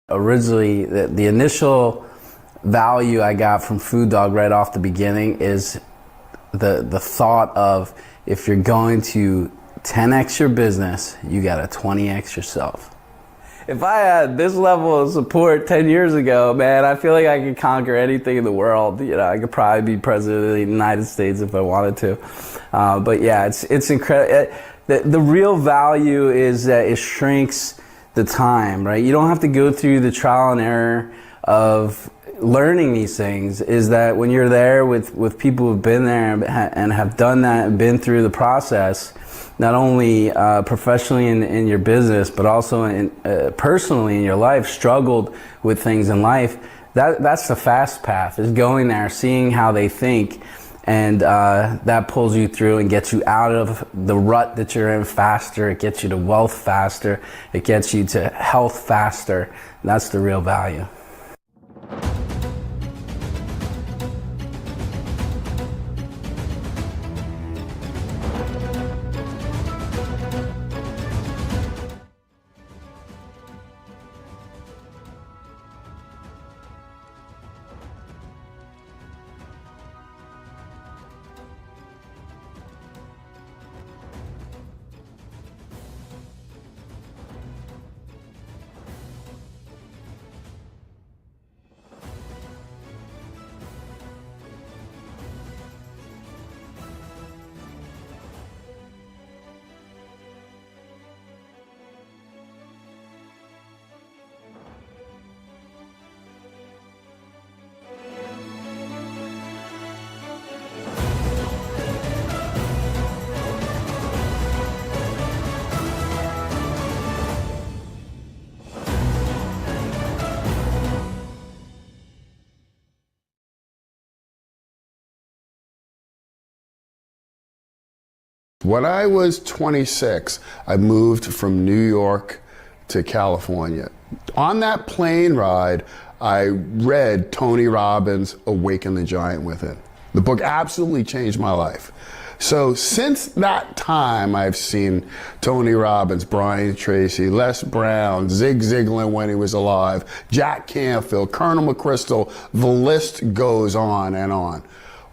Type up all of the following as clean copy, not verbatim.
Originally, the initial value I got from Food Dog right off the beginning is the thought of, if you're going to 10x your business, you gotta 20x yourself. If I had this level of support 10 years ago, man, I feel like I could conquer anything in the world. You know, I could probably be president of the United States if I wanted to. But yeah, it's incredible. The real value is that it shrinks the time, right? You don't have to go through the trial and error of learning these things. Is that when you're there with people who've been there and have done that and been through the process, not only professionally in your business, but also personally in your life, struggled with things in life, that's the fast path, is going there, seeing how they think, and that pulls you through and gets you out of the rut that you're in faster. It gets you to wealth faster. It gets you to health faster. That's the real value. When I was 26, I moved from New York to California. On that plane ride, I read Tony Robbins' Awaken the Giant Within. The book absolutely changed my life. So since that time, I've seen Tony Robbins, Brian Tracy, Les Brown, Zig Ziglar when he was alive, Jack Canfield, Colonel McChrystal, the list goes on and on.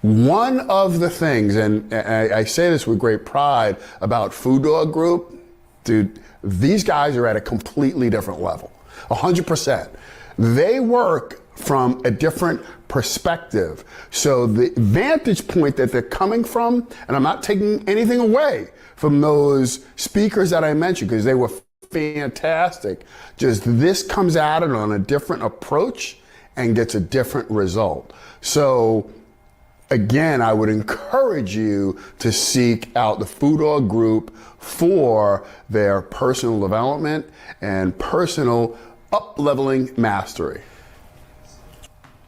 One of the things, and I say this with great pride about Food Dog Group, dude, these guys are at a completely different level, 100%. They work from a different perspective. So the vantage point that they're coming from, and I'm not taking anything away from those speakers that I mentioned, because they were fantastic, just this comes at it on a different approach and gets a different result. So again, I would encourage you to seek out the Food Dog Group for their personal development and personal up-leveling mastery.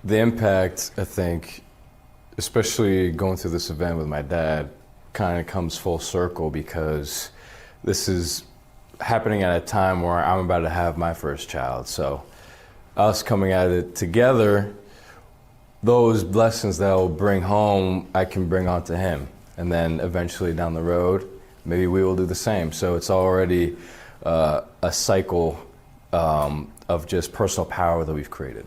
The impact, I think, especially going through this event with my dad, kind of comes full circle, because this is happening at a time where I'm about to have my first child. So us coming at it together, those blessings that I'll bring home, I can bring on to him. And then eventually down the road, maybe we will do the same. So it's already a cycle of just personal power that we've created.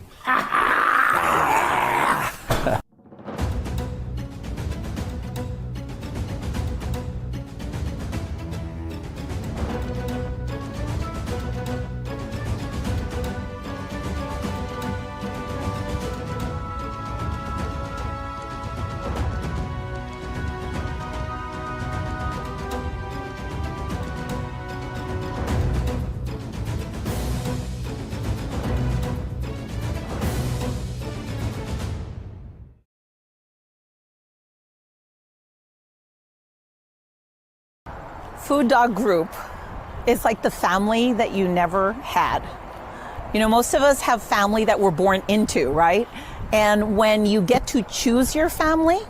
Food Dog Group is like the family that you never had. You know, most of us have family that we're born into, right? And when you get to choose your family,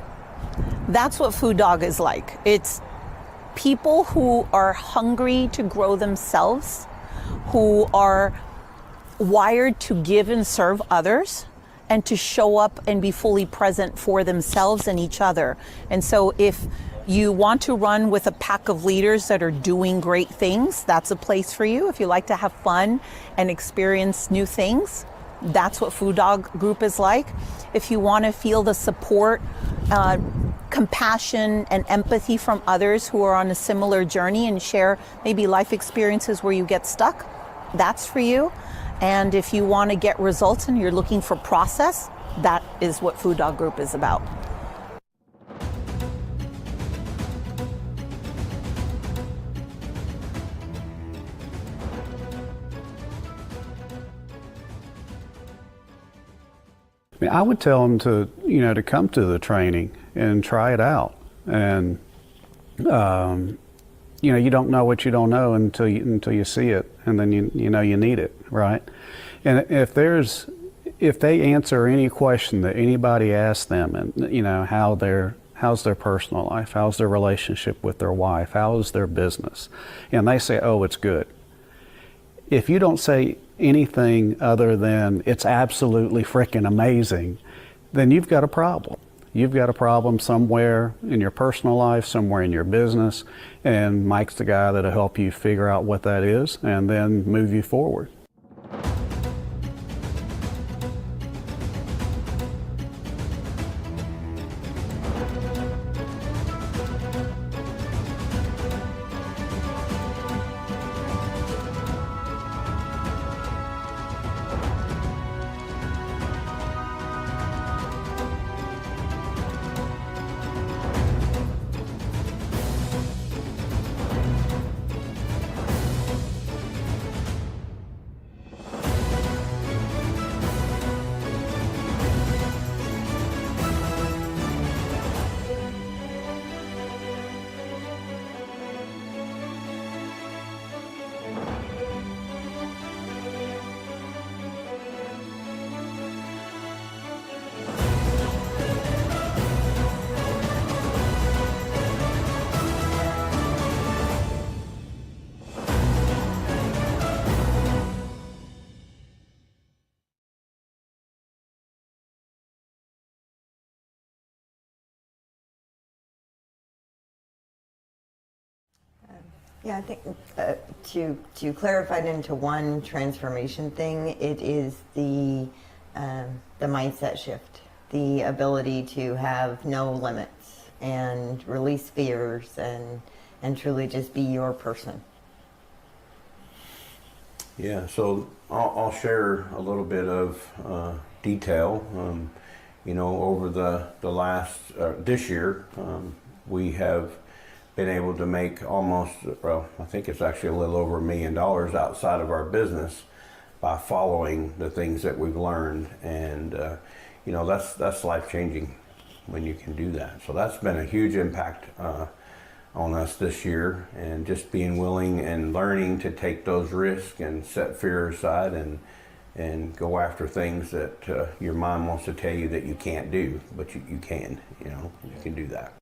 that's what Food Dog is like. It's people who are hungry to grow themselves, who are wired to give and serve others, and to show up and be fully present for themselves and each other. And so if You want to run with a pack of leaders that are doing great things, that's a place for you. If you like to have fun and experience new things, that's what Food Dog Group is like. If you want to feel the support, compassion and empathy from others who are on a similar journey and share maybe life experiences where you get stuck, that's for you. And if you want to get results and you're looking for process, that is what Food Dog Group is about. I mean, I would tell them to, to come to the training and try it out. And, you don't know what you don't know until you see it, and then you know you need it, right? And if they answer any question that anybody asks them, and how's their personal life, how's their relationship with their wife, how's their business, and they say, oh, it's good. If you don't say anything other than it's absolutely freaking amazing, then you've got a problem. You've got a problem somewhere in your personal life, somewhere in your business, and Mike's the guy that'll help you figure out what that is and then move you forward. Yeah, I think to clarify it into one transformation thing, it is the mindset shift, the ability to have no limits and release fears and truly just be your person. Yeah, so I'll share a little bit of detail. Over the last this year, we have been able to make almost, I think it's actually a little over $1 million outside of our business by following the things that we've learned, and that's life changing when you can do that. So that's been a huge impact on us this year, and just being willing and learning to take those risks and set fear aside and go after things that your mind wants to tell you that you can't do, but you can. You can do that.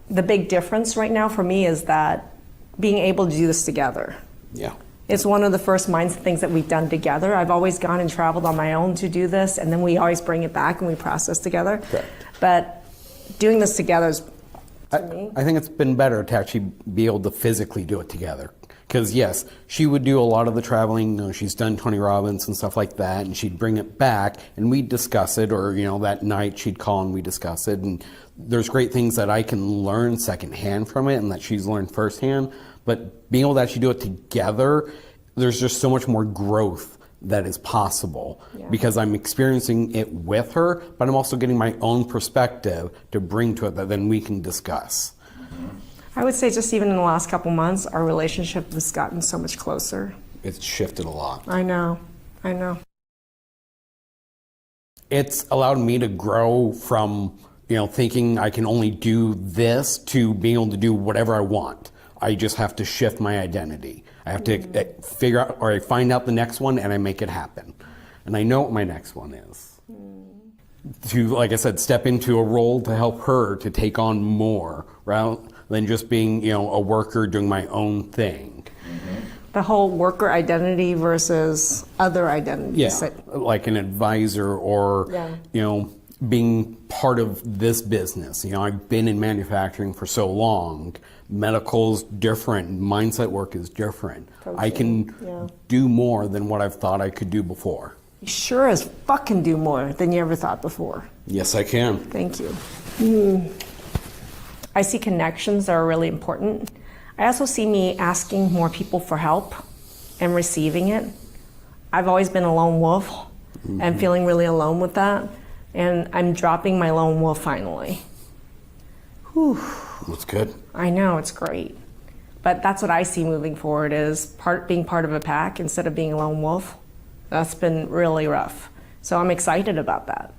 The big difference right now for me is that being able to do this together. Yeah. It's one of the first mindset things that we've done together. I've always gone and traveled on my own to do this, and then we always bring it back and we process together. Correct. But doing this together is, to me, I think it's been better to actually be able to physically do it together. Because yes, she would do a lot of the traveling. She's done Tony Robbins and stuff like that, and she'd bring it back and we'd discuss it, or that night she'd call and we'd discuss it. And there's great things that I can learn secondhand from it and that she's learned firsthand. But being able to actually do it together, there's just so much more growth that is possible, because I'm experiencing it with her, but I'm also getting my own perspective to bring to it that then we can discuss. I would say just even in the last couple months, our relationship has gotten so much closer. It's shifted a lot. I know. it's allowed me to grow from, thinking I can only do this to being able to do whatever I want. I just have to shift my identity. I have to figure out, or I find out the next one and I make it happen. And I know what my next one is. To, like I said, step into a role to help her to take on more rather than just being, a worker doing my own thing. The whole worker identity versus other identities. Yeah, like an advisor or, being part of this business. I've been in manufacturing for so long. Medical's different. Mindset work is different. Coaching, I can do more than what I've thought I could do before. You sure as fuck can do more than you ever thought before. Yes, I can. Thank you. I see connections that are really important. I also see me asking more people for help and receiving it. I've always been a lone wolf and feeling really alone with that. And I'm dropping my lone wolf finally. Whew. That's good. I know, it's great. But that's what I see moving forward is being part of a pack instead of being a lone wolf. That's been really rough. So I'm excited about that.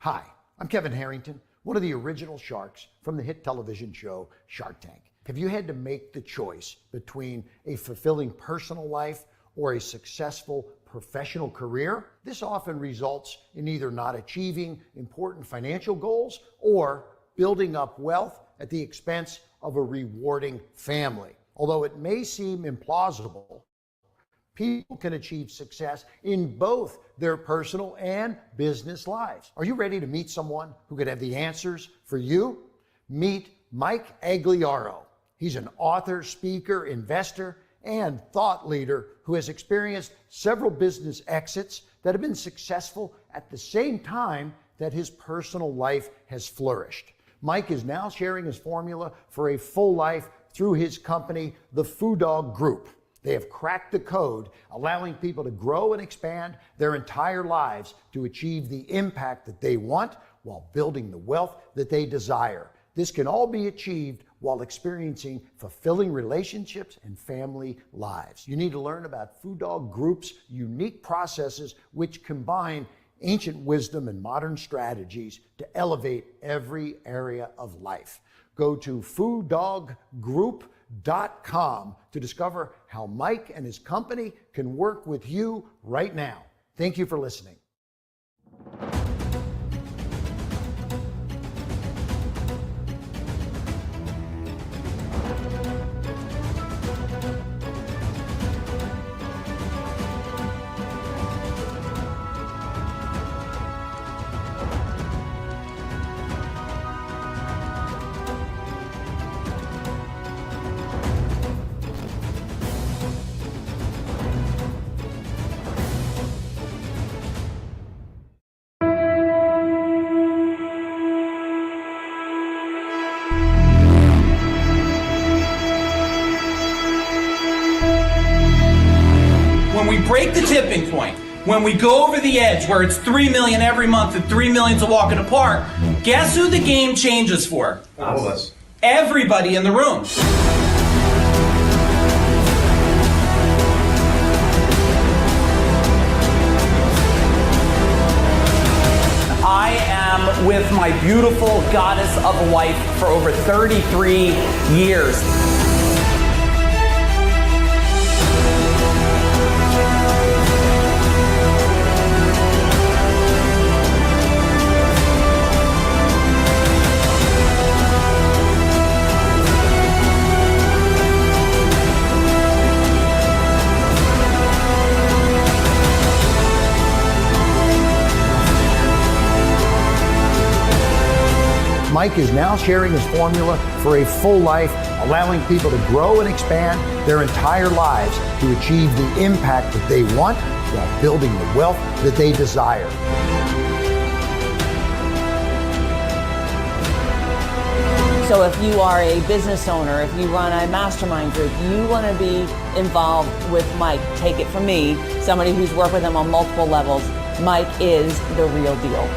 Hi, I'm Kevin Harrington, one of the original sharks from the hit television show Shark Tank. Have you had to make the choice between a fulfilling personal life or a successful professional career? This often results in either not achieving important financial goals or building up wealth at the expense of a rewarding family. Although it may seem implausible, people can achieve success in both their personal and business lives. Are you ready to meet someone who could have the answers for you? Meet Mike Agliaro. He's an author, speaker, investor, and thought leader who has experienced several business exits that have been successful at the same time that his personal life has flourished. Mike is now sharing his formula for a full life through his company, the Foo Dog Group. They have cracked the code, allowing people to grow and expand their entire lives to achieve the impact that they want while building the wealth that they desire. This can all be achieved while experiencing fulfilling relationships and family lives. You need to learn about Foo Dog Group's unique processes, which combine ancient wisdom and modern strategies to elevate every area of life. Go to FooDogGroup.com to discover how Mike and his company can work with you right now. Thank you for listening. When we break the tipping point, when we go over the edge where it's 3 million every month and 3 million's a walk in the park, guess who the game changes for? All of us. Everybody in the room. I am with my my beautiful goddess of a wife for over 33 years. Mike is now sharing his formula for a full life, allowing people to grow and expand their entire lives to achieve the impact that they want while building the wealth that they desire. So if you are a business owner, if you run a mastermind group, you want to be involved with Mike. Take it from me, somebody who's worked with him on multiple levels. Mike is the real deal.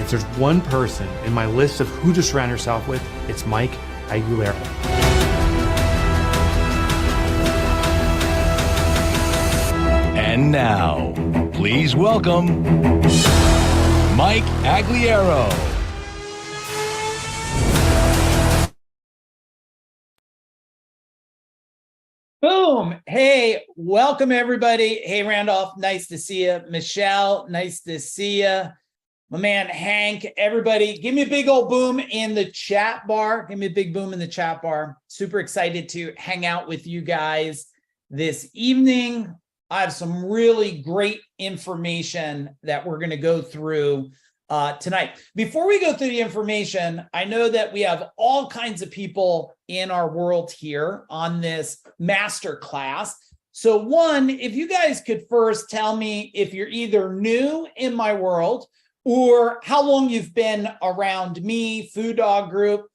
If there's one person in my list of who to surround yourself with, it's Mike Aguilera. And now, please welcome Mike Aguilera. Boom. Hey, welcome everybody. Hey, Randolph, nice to see you. Michelle, nice to see you. My man, Hank, everybody, give me a big old boom in the chat bar. Give me a big boom in the chat bar. Super excited to hang out with you guys this evening. I have some really great information that we're going to go through tonight. Before we go through the information, I know that we have all kinds of people in our world here on this masterclass. So one, if you guys could first tell me if you're either new in my world or how long you've been around me, Food Dog Group.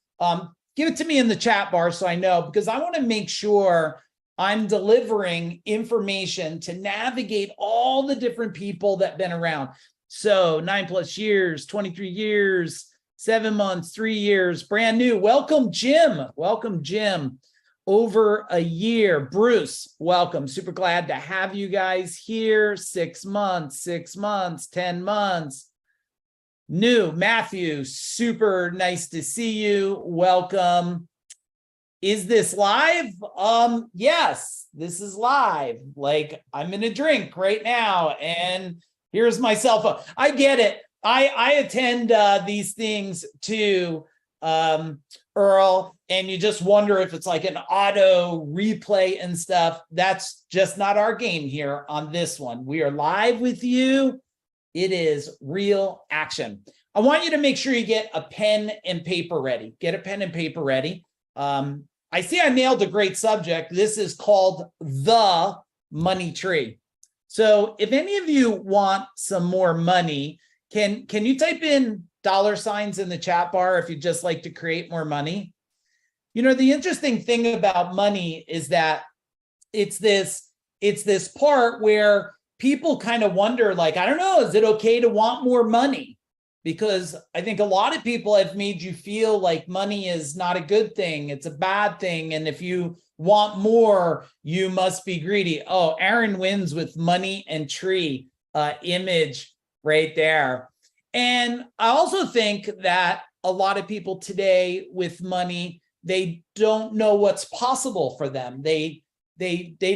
Give it to me in the chat bar so I know, because I want to make sure I'm delivering information to navigate all the different people that have been around. So 9+ years, 23 years, 7 months, 3 years, brand new. Welcome, Jim. Welcome, Jim. Over a year. Bruce, welcome. Super glad to have you guys here. 6 months, 10 months. New, Matthew, super nice to see you. Welcome. Is this live? Yes, this is live. Like, I'm in a drink right now, and here's my cell phone. I get it. I attend these things too, Earl, and you just wonder if it's like an auto replay and stuff. That's just not our game here on this one. We are live with you. It is real action. I want you to make sure you get a pen and paper ready. Get a pen and paper ready. I see I nailed a great subject. This is called the money tree. So if any of you want some more money, can you type in $ in the chat bar if you'd just like to create more money? You know, the interesting thing about money is that it's this part where people kind of wonder, like, I don't know, is it okay to want more money? Because I think a lot of people have made you feel like money is not a good thing. It's a bad thing. And if you want more, you must be greedy. Oh, Aaron wins with money and tree image right there. And I also think that a lot of people today with money, they don't know what's possible for them. They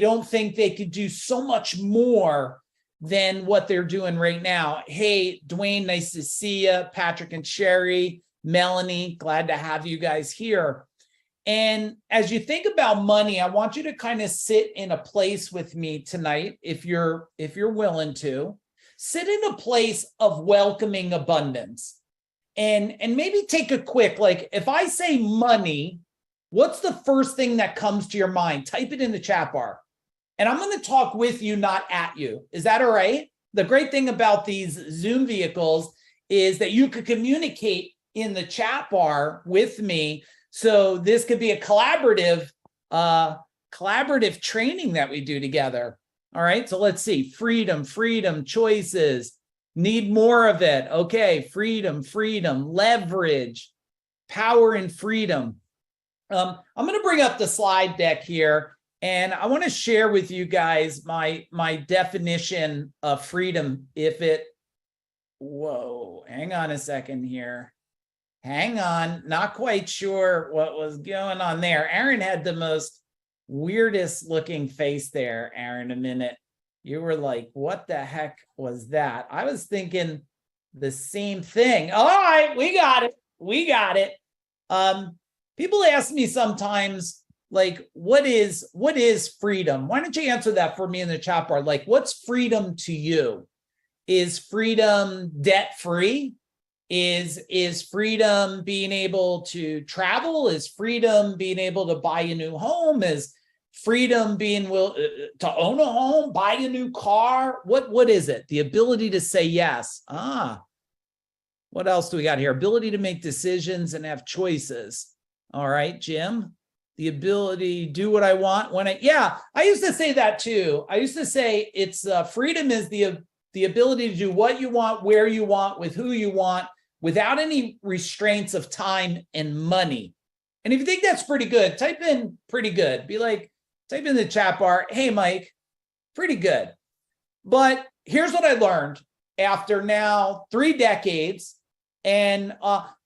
don't think they could do so much more than what they're doing right now. Hey, Dwayne, nice to see you. Patrick and Sherry, Melanie, glad to have you guys here. And as you think about money, I want you to kind of sit in a place with me tonight, if you're willing to. Sit in a place of welcoming abundance. And maybe take a quick, like, if I say money, what's the first thing that comes to your mind? Type it in the chat bar. And I'm going to talk with you, not at you. Is that all right? The great thing about these Zoom vehicles is that you could communicate in the chat bar with me. So this could be a collaborative training that we do together. All right, so let's see. Freedom, choices. Need more of it. Okay, freedom, leverage, power and freedom. I'm going to bring up the slide deck here. And I want to share with you guys my definition of freedom. Whoa, hang on a second here. Hang on, not quite sure what was going on there. Aaron had the most weirdest looking face there, Aaron, a minute. You were like, what the heck was that? I was thinking the same thing. All right, we got it. We got it. People ask me sometimes, like, what is freedom? Why don't you answer that for me in the chat bar? Like, what's freedom to you? Is freedom debt-free? Is freedom being able to travel? Is freedom being able to buy a new home? Is freedom being to own a home, buy a new car? What is it? The ability to say yes. What else do we got here? Ability to make decisions and have choices. All right, Jim. The ability to do what I want when I used to say that too. I used to say it's freedom is the ability to do what you want, where you want, with who you want, without any restraints of time and money. And if you think that's pretty good, type in pretty good. Be like, type in the chat bar, hey, Mike, pretty good. But here's what I learned after now 3 decades. And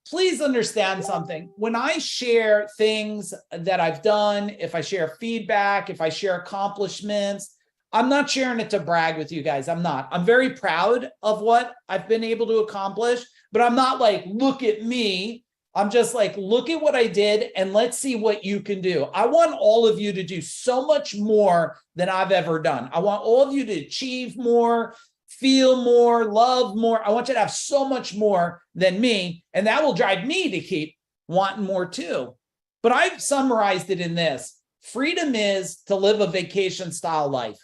please understand something. When I share things that I've done, if I share feedback, if I share accomplishments, I'm not sharing it to brag with you guys. I'm not. I'm very proud of what I've been able to accomplish, but I'm not like, look at me. I'm just like, look at what I did and let's see what you can do. I want all of you to do so much more than I've ever done. I want all of you to achieve more, feel more, love more. I want you to have so much more than me, and that will drive me to keep wanting more too. But I've summarized it in this. Freedom is to live a vacation style life.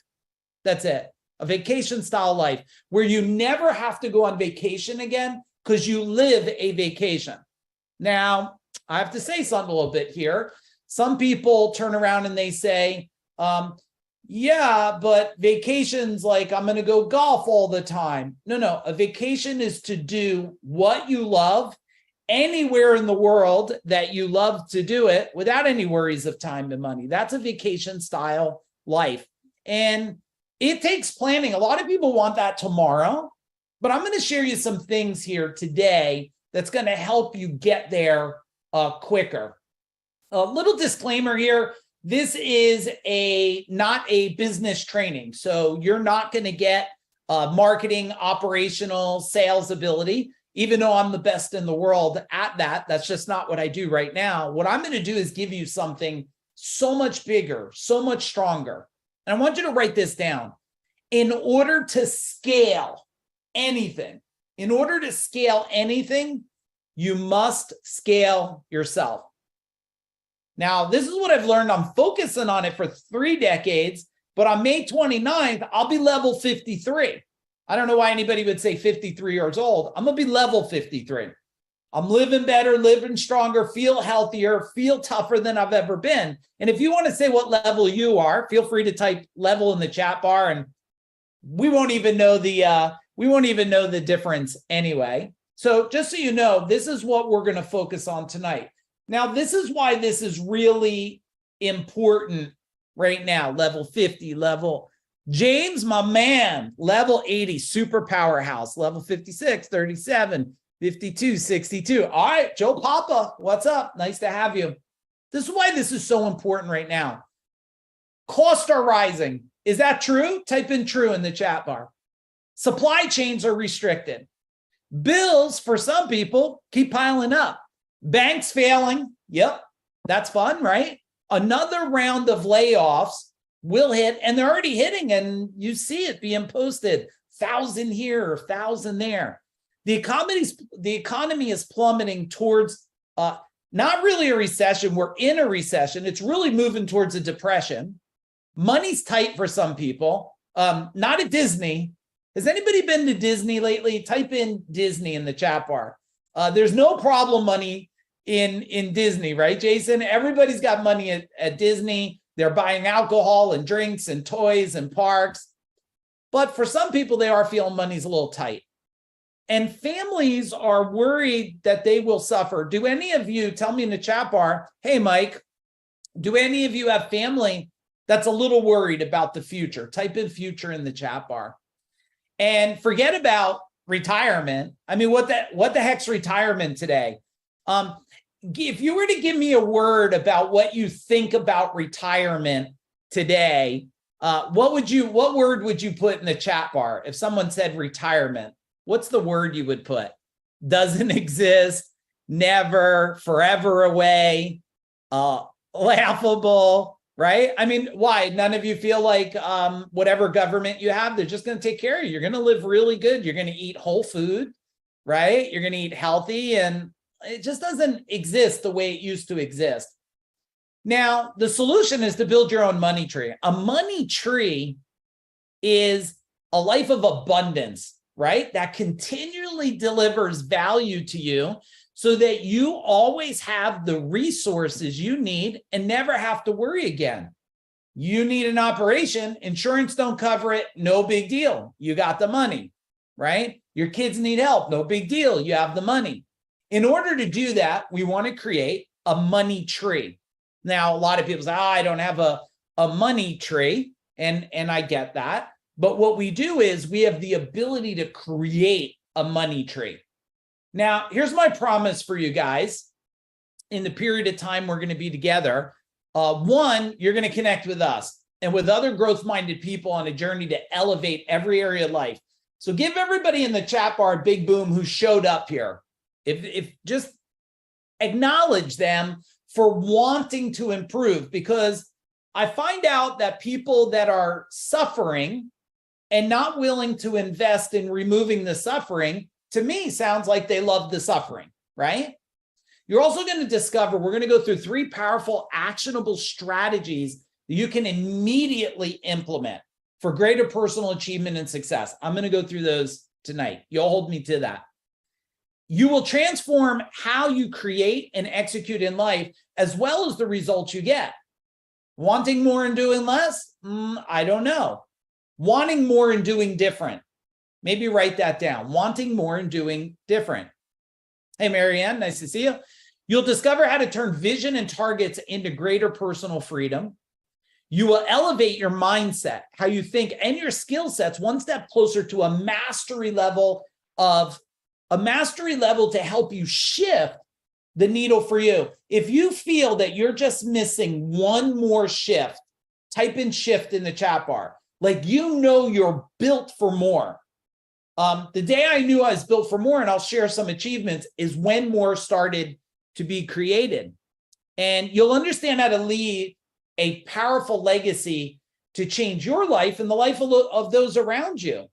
That's it. A vacation style life where you never have to go on vacation again because you live a vacation. Now, I have to say something a little bit here. Some people turn around and they say, yeah, but vacation's like, I'm going to go golf all the time. No, a vacation is to do what you love anywhere in the world that you love to do it without any worries of time and money. That's a vacation style life. And it takes planning. A lot of people want that tomorrow, but I'm going to share you some things here today that's going to help you get there quicker. A little disclaimer here. This is not a business training. So you're not going to get marketing, operational, sales ability, even though I'm the best in the world at that. That's just not what I do right now. What I'm going to do is give you something so much bigger, so much stronger. And I want you to write this down. In order to scale anything, you must scale yourself. Now, this is what I've learned. I'm focusing on it for 3 decades, but on May 29th, I'll be level 53. I don't know why anybody would say 53 years old. I'm going to be level 53. I'm living better, living stronger, feel healthier, feel tougher than I've ever been. And if you want to say what level you are, feel free to type level in the chat bar, and we won't even know the difference anyway. So just so you know, this is what we're going to focus on tonight. Now, this is why this is really important right now. Level 50, level James, my man, level 80, super powerhouse, level 56, 37, 52, 62. All right, Joe Papa, what's up? Nice to have you. This is why this is so important right now. Costs are rising. Is that true? Type in true in the chat bar. Supply chains are restricted. Bills for some people keep piling up. Banks failing. Yep, that's fun, right? Another round of layoffs will hit, and they're already hitting, and you see it being posted. 1,000 here, 1,000 there. The economy is plummeting towards not really a recession. We're in a recession. It's really moving towards a depression. Money's tight for some people. Not at Disney. Has anybody been to Disney lately? Type in Disney in the chat bar. There's no problem money in Disney, right, Jason? Everybody's got money at Disney. They're buying alcohol and drinks and toys and parks. But for some people, they are feeling money's a little tight. And families are worried that they will suffer. Do any of you, tell me in the chat bar, hey, Mike, do any of you have family that's a little worried about the future, type in future in the chat bar. And forget about retirement. I mean, what the heck's retirement today? If you were to give me a word about what you think about retirement today, what word would you put in the chat bar? If someone said retirement, what's the word you would put? Doesn't exist, never, forever away, laughable, right? I mean, why? None of you feel like whatever government you have, they're just going to take care of you. You're going to live really good. You're going to eat whole food, right? You're going to eat healthy, and it just doesn't exist the way it used to exist. Now, the solution is to build your own money tree. A money tree is a life of abundance, right? That continually delivers value to you so that you always have the resources you need and never have to worry again. You need an operation, insurance don't cover it, no big deal. You got the money, right? Your kids need help, no big deal. You have the money. In order to do that, we want to create a money tree. Now, a lot of people say, I don't have a money tree, and I get that. But what we do is we have the ability to create a money tree. Now, here's my promise for you guys. In the period of time we're going to be together, one, you're going to connect with us and with other growth-minded people on a journey to elevate every area of life. So give everybody in the chat bar a big boom who showed up here. If just acknowledge them for wanting to improve, because I find out that people that are suffering and not willing to invest in removing the suffering, to me, sounds like they love the suffering, right? You're also going to discover, we're going to go through 3 powerful, actionable strategies that you can immediately implement for greater personal achievement and success. I'm going to go through those tonight. You'll hold me to that. You will transform how you create and execute in life, as well as the results you get. Wanting more and doing less? I don't know. Wanting more and doing different. Maybe write that down. Wanting more and doing different. Hey, Marianne, nice to see you. You'll discover how to turn vision and targets into greater personal freedom. You will elevate your mindset, how you think, and your skill sets one step closer to a mastery level to help you shift the needle for you. If you feel that you're just missing one more shift, type in shift in the chat bar. Like, you know, you're built for more. The day I knew I was built for more, and I'll share some achievements, is when more started to be created. And you'll understand how to leave a powerful legacy to change your life and the life of those around you.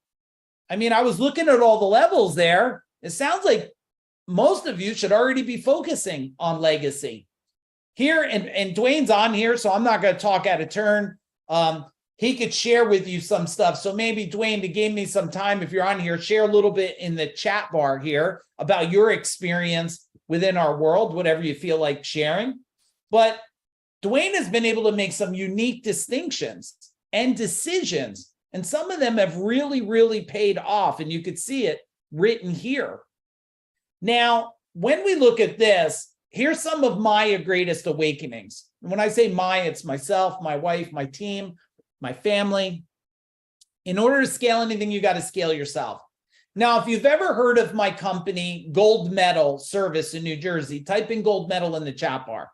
I mean, I was looking at all the levels there. It sounds like most of you should already be focusing on legacy. Here, and Dwayne's on here, so I'm not going to talk out of turn. He could share with you some stuff. So maybe, Dwayne, to give me some time, if you're on here, share a little bit in the chat bar here about your experience within our world, whatever you feel like sharing. But Dwayne has been able to make some unique distinctions and decisions, and some of them have really, really paid off, and you could see it written here. Now, when we look at this, here's some of my greatest awakenings. And when I say my, it's myself, my wife, my team, my family. In order to scale anything, you got to scale yourself. Now, if you've ever heard of my company, Gold Medal Service in New Jersey, type in Gold Medal in the chat bar.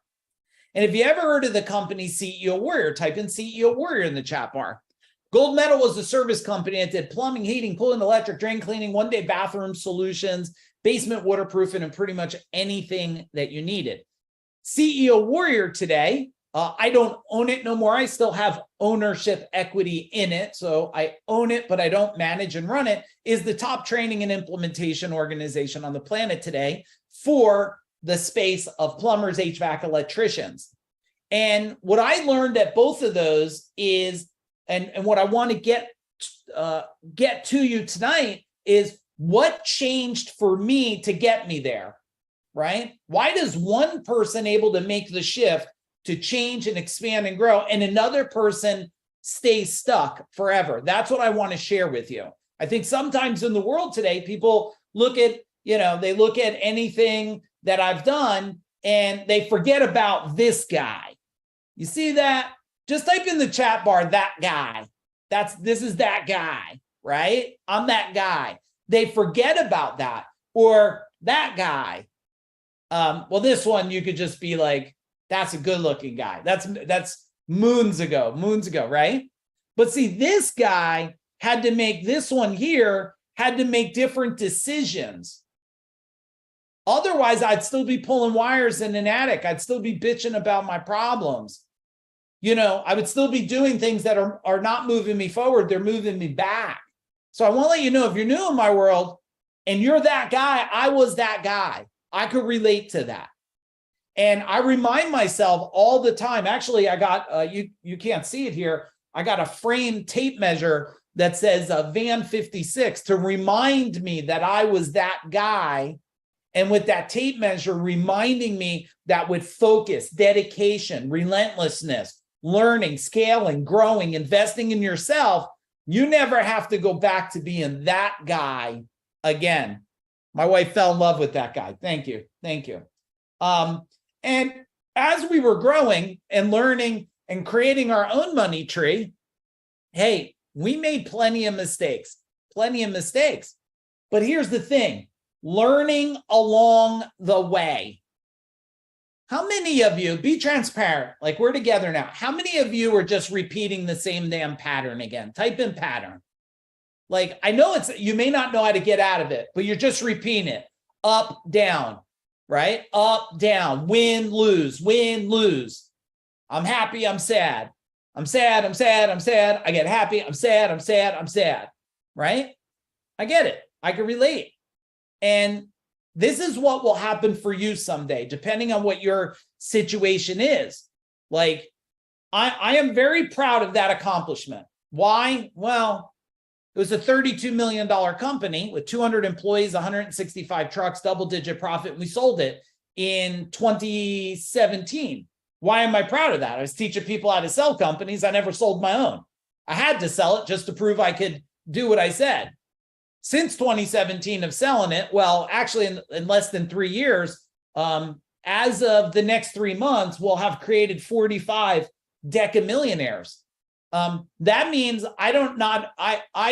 And if you ever heard of the company CEO Warrior, type in CEO Warrior in the chat bar. Gold Medal was a service company that did plumbing, heating, cooling, electric, drain cleaning, one-day bathroom solutions, basement waterproofing, and pretty much anything that you needed. CEO Warrior today, I don't own it no more. I still have ownership equity in it. So I own it, but I don't manage and run it, is the top training and implementation organization on the planet today for the space of plumbers, HVAC, electricians. And what I learned at both of those is, and what I want to get to you tonight is what changed for me to get me there, right? Why does one person able to make the shift to change and expand and grow, and another person stays stuck forever? That's what I want to share with you. I think sometimes in the world today, people look at, they look at anything that I've done and they forget about this guy. You see that? just type in the chat bar, that guy. This is that guy, right? I'm that guy. They forget about that. Or that guy. Well, this one, you could just be like, that's a good looking guy. That's moons ago, right? But see, this guy had to make, this one here had to make different decisions. Otherwise, I'd still be pulling wires in an attic. I'd still be bitching about my problems. You know, I would still be doing things that are not moving me forward. They're moving me back. So I want to let you know, if you're new in my world and you're that guy, I was that guy. I could relate to that. And I remind myself all the time. Actually, I got, you can't see it here. I got a framed tape measure that says Van 56 to remind me that I was that guy. And with that tape measure reminding me that with focus, dedication, relentlessness, learning, scaling, growing, investing in yourself, you never have to go back to being that guy again. My wife fell in love with that guy. Thank you. Thank you. And as we were growing and learning and creating our own money tree, hey, we made plenty of mistakes. But here's the thing. Learning along the way. How many of you, be transparent, like we're together now, how many of you are just repeating the same damn pattern again? Type in pattern. Like, I know you may not know how to get out of it, but you're just repeating it. Up, down, right? Up, down, win, lose. I'm happy, I'm sad. I'm sad. I get happy, I'm sad, right? I get it. I can relate. And this is what will happen for you someday, depending on what your situation is. Like, I am very proud of that accomplishment. Why? Well, it was a $32 million company with 200 employees, 165 trucks, double-digit profit. And we sold it in 2017. Why am I proud of that? I was teaching people how to sell companies. I never sold my own. I had to sell it just to prove I could do what I said. Since 2017 of selling it, well, actually in less than 3 years, as of the next 3 months, we'll have created 45 decamillionaires. That means I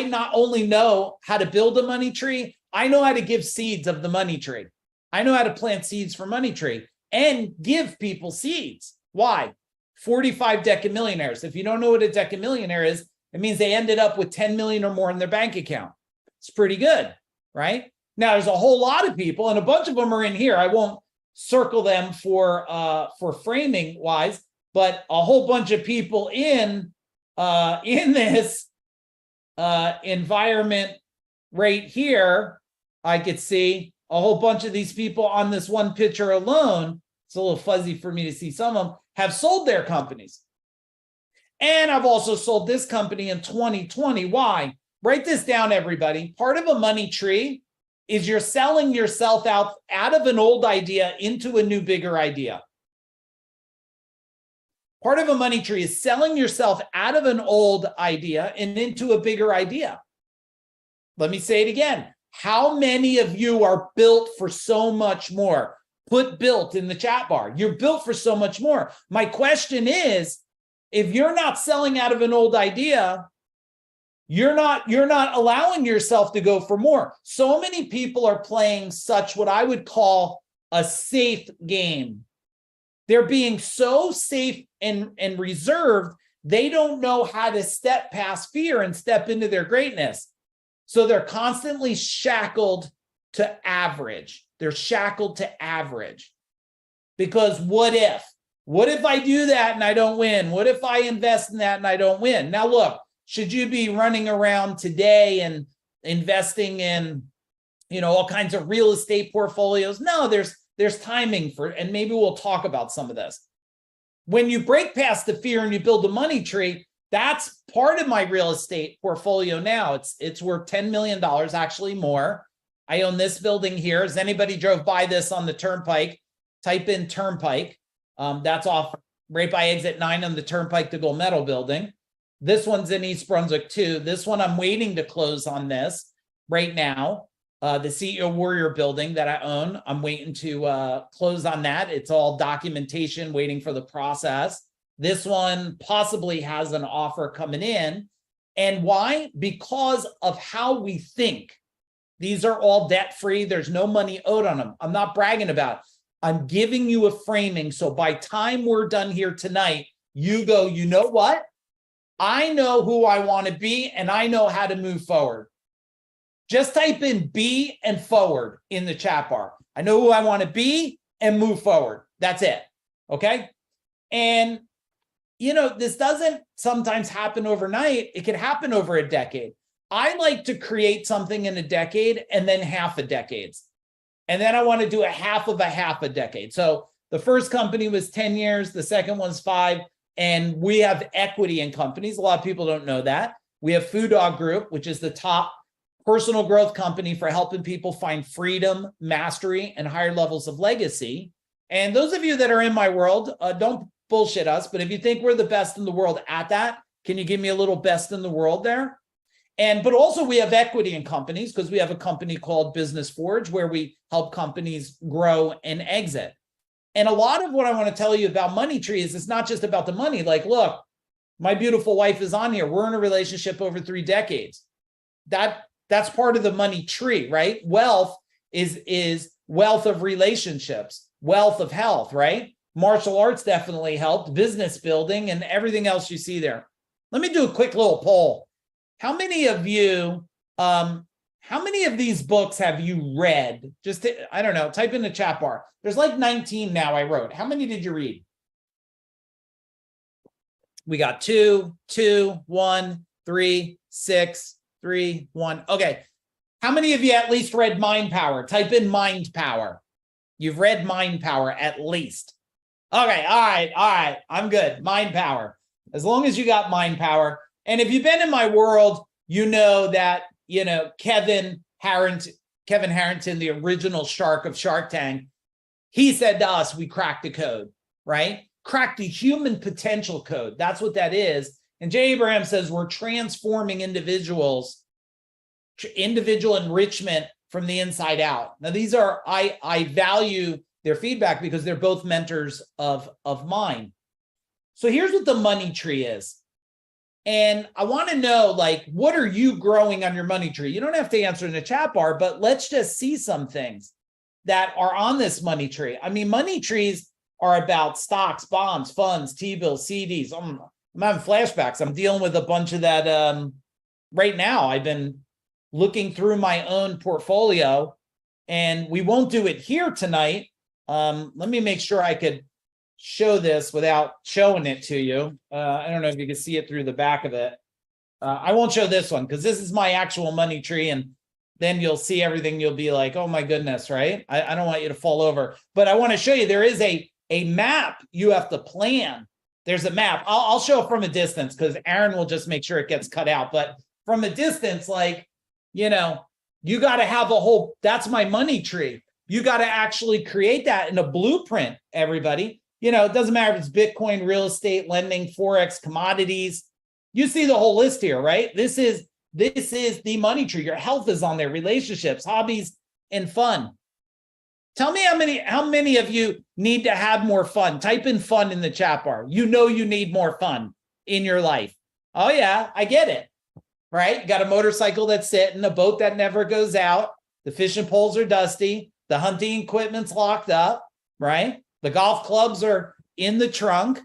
not only know how to build a money tree, I know how to give seeds of the money tree. I know how to plant seeds for money tree and give people seeds. Why? 45 decamillionaires. If you don't know what a decamillionaire is, it means they ended up with 10 million or more in their bank account. It's pretty good, right? Now, there's a whole lot of people, and a bunch of them are in here. I won't circle them for framing wise, but a whole bunch of people in this environment right here. I could see a whole bunch of these people on this one picture alone. It's a little fuzzy for me to see. Some of them have sold their companies. And I've also sold this company in 2020. Why? Write this down, everybody. Part of a money tree is you're selling yourself out of an old idea into a new, bigger idea. Part of a money tree is selling yourself out of an old idea and into a bigger idea. Let me say it again. How many of you are built for so much more? Put built in the chat bar. You're built for so much more. My question is, if you're not selling out of an old idea, you're not allowing yourself to go for more. So many people are playing such what I would call a safe game. They're being so safe and reserved, they don't know how to step past fear and step into their greatness. So they're constantly shackled to average. They're shackled to average. Because what if? What if I do that and I don't win? What if I invest in that and I don't win? Now look, should you be running around today and investing in, all kinds of real estate portfolios? No, there's timing for, and maybe we'll talk about some of this. When you break past the fear and you build a money tree, that's part of my real estate portfolio now. It's worth $10 million, actually more. I own this building here. As anybody drove by this on the Turnpike, type in Turnpike. That's off right by exit 9 on the Turnpike to Gold Medal building. This one's in East Brunswick too. This one I'm waiting to close on this right now. The CEO Warrior building that I own, I'm waiting to close on that. It's all documentation, waiting for the process. This one possibly has an offer coming in. And why? Because of how we think. These are all debt-free. There's no money owed on them. I'm not bragging about it. I'm giving you a framing. So by time we're done here tonight, you go, you know what? I know who I want to be and I know how to move forward. Just type in be and forward in the chat bar. I know who I want to be and move forward. That's it. Okay. And, you know, this doesn't sometimes happen overnight. It can happen over a decade. I like to create something in a decade and then half a decade. And then I want to do a half a decade. So the first company was 10 years. The second one's 5. And we have equity in companies. A lot of people don't know that. We have Food Dog Group, which is the top personal growth company for helping people find freedom, mastery, and higher levels of legacy. And those of you that are in my world, don't bullshit us. But if you think we're the best in the world at that, can you give me a little best in the world there? But also we have equity in companies because we have a company called Business Forge where we help companies grow and exit. And a lot of what I want to tell you about Money Tree is it's not just about the money. Like, look, my beautiful wife is on here. We're in a relationship over 3 decades. That's part of the money tree, right? Wealth is wealth of relationships, wealth of health, right? Martial arts definitely helped, business building, and everything else you see there. Let me do a quick little poll. How many of you, how many of these books have you read? Just, I don't know, type in the chat bar. There's like 19 now I wrote. How many did you read? We got 2, 1, 3, 6, 3, 1. Okay. How many of you at least read Mind Power? Type in Mind Power. You've read Mind Power at least. Okay. All right. I'm good. Mind Power. As long as you got Mind Power. And if you've been in my world, you know that, you know, Kevin Harrington, the original shark of Shark Tank, he said to us, we cracked the code, right? Cracked the human potential code. That's what that is. And Jay Abraham says we're transforming individual enrichment from the inside out. Now, these are, I value their feedback because they're both mentors of mine. So here's what the money tree is. And I want to know, like, what are you growing on your money tree? You don't have to answer in the chat bar, but let's just see some things that are on this money tree. I mean, money trees are about stocks, bonds, funds, T-bills, CDs. I'm having flashbacks. I'm dealing with a bunch of that right now. I've been looking through my own portfolio, and we won't do it here tonight. Let me make sure I could show this without showing it to you. I don't know if you can see it through the back of it. I won't show this one because this is my actual money tree, and then you'll see everything. You'll be like, oh my goodness, right? I don't want you to fall over, but I want to show you there is a map you have to plan. There's a map. I'll show it from a distance because Aaron will just make sure it gets cut out. But from a distance, like, you know, you got to have a whole, that's my money tree. You got to actually create that in a blueprint, everybody. You know, it doesn't matter if it's Bitcoin, real estate, lending, Forex, commodities. You see the whole list here, right? This is the money tree. Your health is on there, relationships, hobbies, and fun. Tell me how many of you need to have more fun. Type in fun in the chat bar. You know you need more fun in your life. Oh yeah, I get it, right? You got a motorcycle that's sitting, a boat that never goes out. The fishing poles are dusty. The hunting equipment's locked up, right? The golf clubs are in the trunk,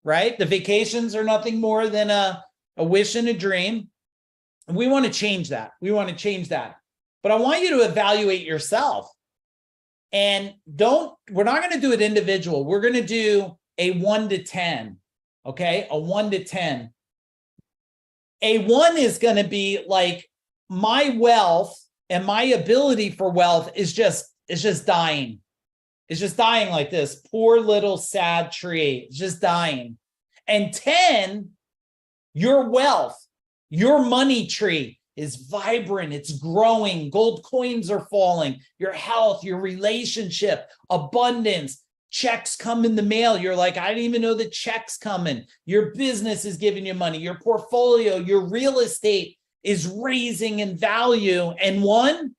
right? The vacations are nothing more than a wish and a dream. And we want to change that. We want to change that. But I want you to evaluate yourself. And we're not going to do it individual. We're going to do a 1 to 10, okay? A 1 to 10. A 1 is going to be like my wealth and my ability for wealth is just dying. It's just dying like this. Poor little sad tree. It's just dying. And 10, your wealth, your money tree is vibrant. It's growing. Gold coins are falling. Your health, your relationship, abundance, checks come in the mail. You're like, I didn't even know the checks coming. Your business is giving you money. Your portfolio, your real estate is raising in value. And 1,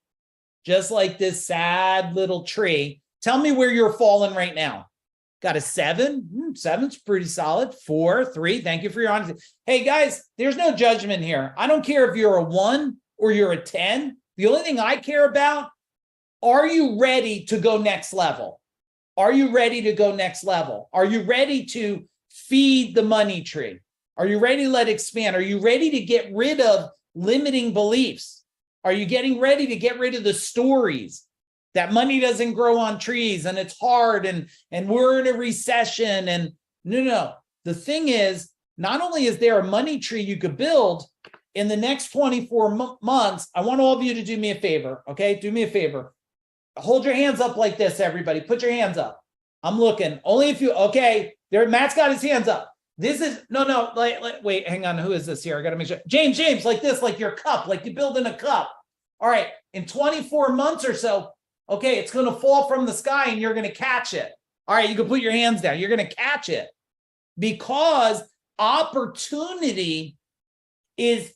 just like this sad little tree, tell me where you're falling right now. Got a 7. 7's pretty solid. 4, 3. Thank you for your honesty. Hey guys, there's no judgment here. I don't care if you're a 1 or you're a 10. The only thing I care about, are you ready to go next level? Are you ready to go next level? Are you ready to feed the money tree? Are you ready to let it expand? Are you ready to get rid of limiting beliefs? Are you getting ready to get rid of the stories that money doesn't grow on trees and it's hard and we're in a recession? And no. The thing is, not only is there a money tree you could build in the next 24 months, I want all of you to do me a favor, okay? Do me a favor. Hold your hands up like this, everybody. Put your hands up. I'm looking. Only if you, okay, there, Matt's got his hands up. This is, no, wait, hang on. Who is this here? I got to make sure. James, like this, like your cup, like you build in a cup. All right, in 24 months or so, okay, it's going to fall from the sky and you're going to catch it. All right, you can put your hands down. You're going to catch it because opportunity is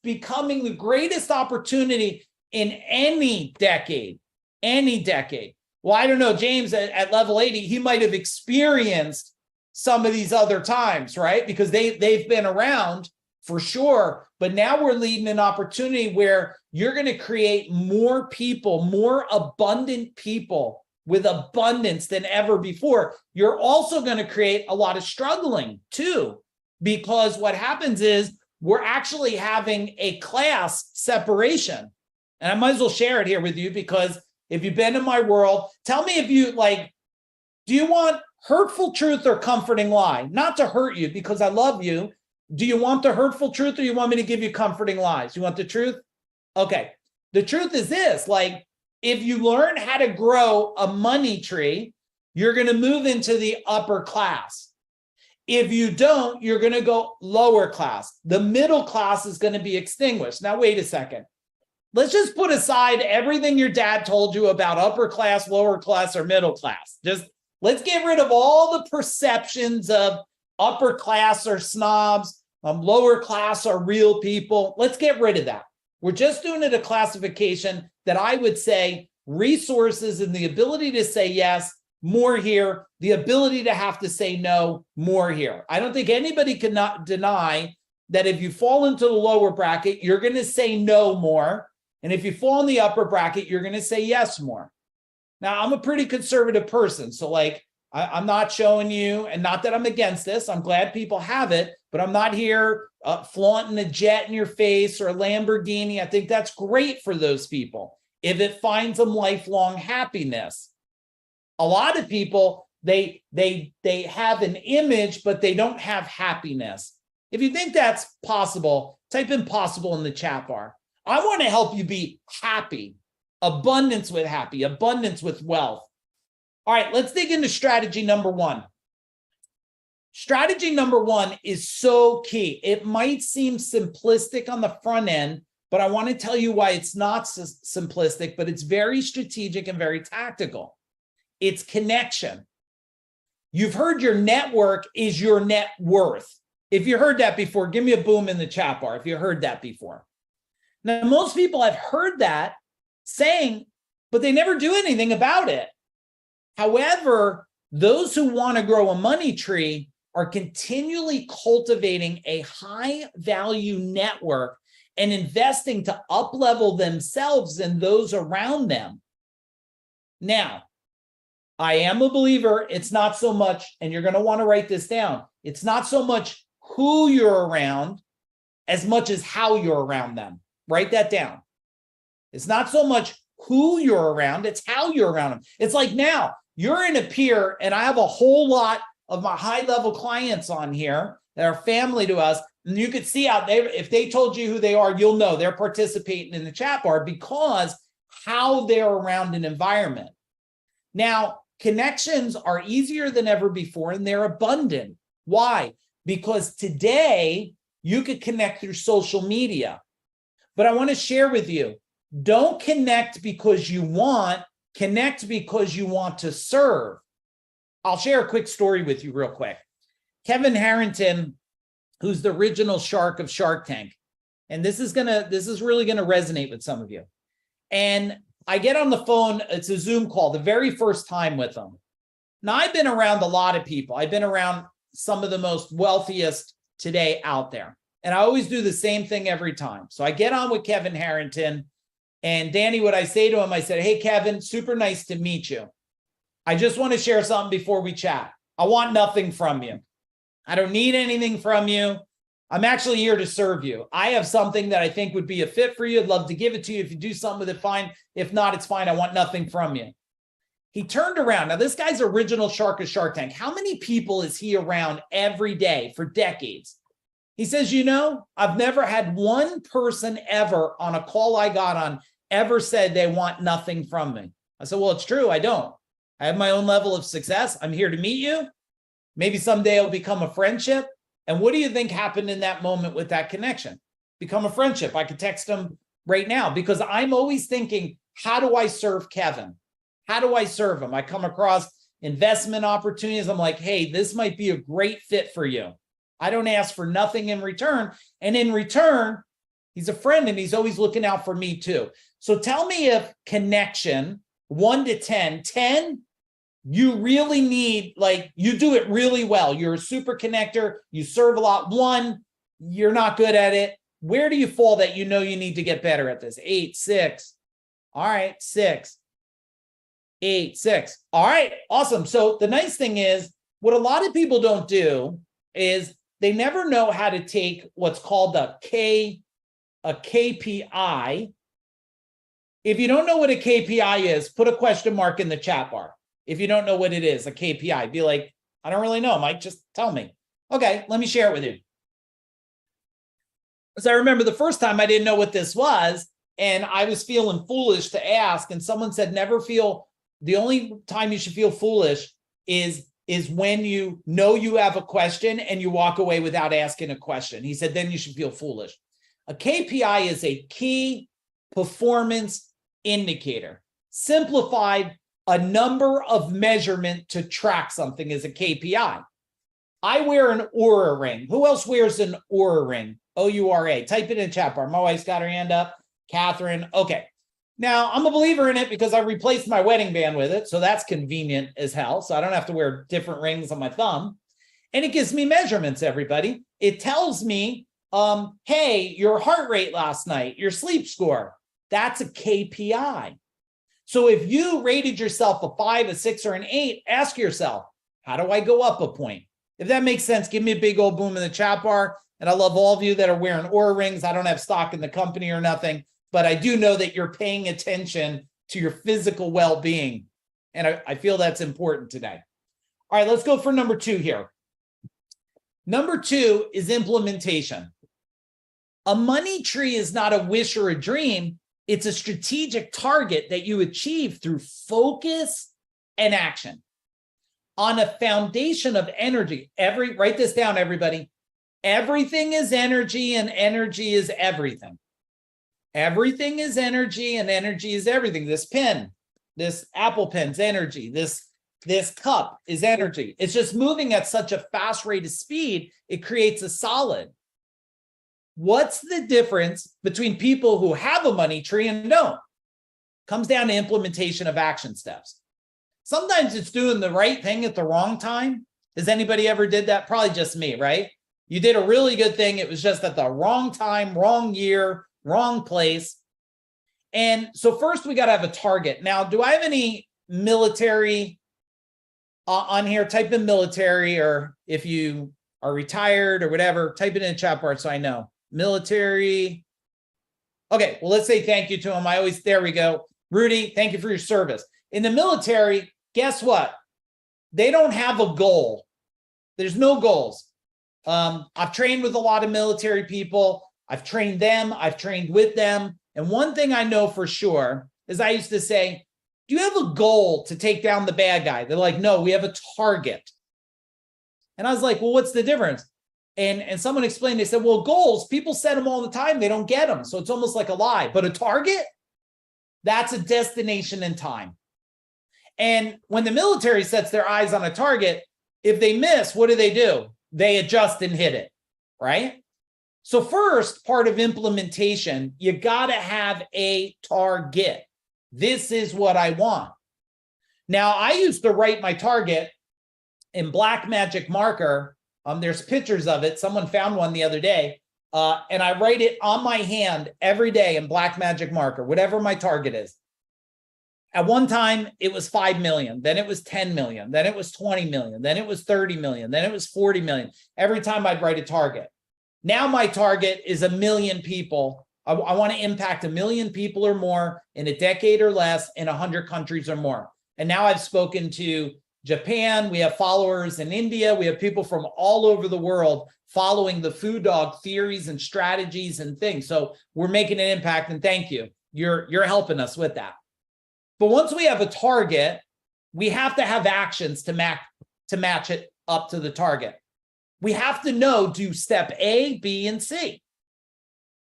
becoming the greatest opportunity in any decade. Well, I don't know, James at level 80, he might have experienced some of these other times, right? Because they've been around for sure. But now we're leading an opportunity where you're going to create more people, more abundant people with abundance than ever before. You're also going to create a lot of struggling too, because what happens is we're actually having a class separation. And I might as well share it here with you, because if you've been in my world, tell me if you like, do you want hurtful truth or comforting lie? Not to hurt you, because I love you. Do you want the hurtful truth, or you want me to give you comforting lies? You want the truth? Okay. The truth is this, like, if you learn how to grow a money tree, you're going to move into the upper class. If you don't, you're going to go lower class. The middle class is going to be extinguished. Now, wait a second. Let's just put aside everything your dad told you about upper class, lower class, or middle class. Just let's get rid of all the perceptions of upper class or snobs, lower class are real people. Let's get rid of that. We're just doing it a classification that I would say resources and the ability to say yes, more here, the ability to have to say no, more here. I don't think anybody can not deny that if you fall into the lower bracket, you're going to say no more. And if you fall in the upper bracket, you're going to say yes more. Now, I'm a pretty conservative person. So like, I'm not showing you, and not that I'm against this, I'm glad people have it, but I'm not here flaunting a jet in your face or a Lamborghini. I think that's great for those people if it finds them lifelong happiness. A lot of people, they have an image, but they don't have happiness. If you think that's possible, type in possible in the chat bar. I want to help you be happy, abundance with happy, abundance with wealth. All right, let's dig into strategy number 1. Strategy number 1 is so key. It might seem simplistic on the front end, but I want to tell you why it's not simplistic, but it's very strategic and very tactical. It's connection. You've heard your network is your net worth. If you heard that before, give me a boom in the chat bar if you heard that before. Now, most people have heard that saying, but they never do anything about it. However, those who want to grow a money tree are continually cultivating a high value network and investing to up-level themselves and those around them. Now, I am a believer, it's not so much, and you're going to want to write this down, it's not so much who you're around as much as how you're around them. Write that down. It's not so much who you're around, it's how you're around them. It's like now, you're in a peer, and I have a whole lot of my high-level clients on here that are family to us, and you could see out there, if they told you who they are, you'll know they're participating in the chat bar because how they're around an environment. Now, connections are easier than ever before, and they're abundant. Why? Because today, you could connect through social media. But I want to share with you, don't connect because you want, connect because you want to serve. I'll share a quick story with you real quick. Kevin Harrington, who's the original shark of Shark Tank, and this is really gonna resonate with some of you. And I get on the phone, it's a Zoom call, the very first time with him. Now, I've been around a lot of people. I've been around some of the most wealthiest today out there. And I always do the same thing every time. So I get on with Kevin Harrington, and Danny, what I say to him, I said, hey, Kevin, super nice to meet you. I just want to share something before we chat. I want nothing from you. I don't need anything from you. I'm actually here to serve you. I have something that I think would be a fit for you. I'd love to give it to you. If you do something with it, fine. If not, it's fine. I want nothing from you. He turned around. Now, this guy's original shark of Shark Tank. How many people is he around every day for decades? He says, you know, I've never had one person ever on a call I got on ever said they want nothing from me. I said, well, it's true. I don't. I have my own level of success. I'm here to meet you. Maybe someday it'll become a friendship. And what do you think happened in that moment with that connection? Become a friendship. I could text him right now because I'm always thinking, how do I serve Kevin? How do I serve him? I come across investment opportunities. I'm like, hey, this might be a great fit for you. I don't ask for nothing in return. And in return, he's a friend and he's always looking out for me too. So tell me if connection, 1 to 10, 10, you really need, like, you do it really well. You're a super connector. You serve a lot. 1, you're not good at it. Where do you fall that you know you need to get better at this? 8, 6. All right, 6. 8, 6. All right, awesome. So the nice thing is, what a lot of people don't do is they never know how to take what's called a KPI. If you don't know what a KPI is, put a question mark in the chat bar. If you don't know what it is, a KPI, be like, I don't really know, Mike, just tell me. Okay, let me share it with you. So I remember the first time I didn't know what this was, and I was feeling foolish to ask, and someone said, the only time you should feel foolish is when you know you have a question and you walk away without asking a question. He said, then you should feel foolish. A KPI is a key performance indicator. Simplified, a number of measurement to track something is a KPI. I wear an Oura ring. Who else wears an Oura ring? O-U-R-A. Type it in the chat bar. My wife's got her hand up. Catherine. Okay. Now, I'm a believer in it because I replaced my wedding band with it. So that's convenient as hell. So I don't have to wear different rings on my thumb. And it gives me measurements, everybody. It tells me, hey, your heart rate last night, your sleep score. That's a KPI. So if you rated yourself a 5, a 6, or an 8, ask yourself, how do I go up a point? If that makes sense, give me a big old boom in the chat bar. And I love all of you that are wearing Oura rings. I don't have stock in the company or nothing, but I do know that you're paying attention to your physical well-being. And I feel that's important today. All right, let's go for number 2 here. Number 2 is implementation. A money tree is not a wish or a dream. It's a strategic target that you achieve through focus and action. On a foundation of energy, write this down, everybody. Everything is energy and energy is everything. Everything is energy and energy is everything. This pen, this Apple Pen's energy. This cup is energy. It's just moving at such a fast rate of speed, it creates a solid. What's the difference between people who have a money tree and don't? Comes down to implementation of action steps. Sometimes it's doing the right thing at the wrong time. Has anybody ever did that? Probably just me, right? You did a really good thing. It was just at the wrong time, wrong year, wrong place. And so first we got to have a target. Now, do I have any military on here? Type in military, or if you are retired or whatever, type it in the chat bar so I know. Military. Okay, well, let's say thank you to him. There we go. Rudy, thank you for your service. In the military, guess what? They don't have a goal. There's no goals. I've trained with a lot of military people. I've trained them. I've trained with them. And one thing I know for sure is I used to say, do you have a goal to take down the bad guy? They're like, no, we have a target. And I was like, well, what's the difference? And someone explained, they said, well, goals, people set them all the time. They don't get them. So it's almost like a lie. But a target, that's a destination in time. And when the military sets their eyes on a target, if they miss, what do? They adjust and hit it, right? So first, part of implementation, you got to have a target. This is what I want. Now, I used to write my target in black magic marker. There's pictures of it. Someone found one the other day. And I write it on my hand every day in black magic marker, whatever my target is. At one time, it was 5 million. Then it was 10 million. Then it was 20 million. Then it was 30 million. Then it was 40 million. Every time I'd write a target. Now my target is 1 million people. I want to impact 1 million people or more in a decade or less in 100 countries or more. And now I've spoken to Japan. We have followers in India. We have people from all over the world following the food dog theories and strategies and things. So we're making an impact, and thank you. You're helping us with that. But once we have a target, we have to have actions to match it up to the target. We have to know, do step A, B, and C.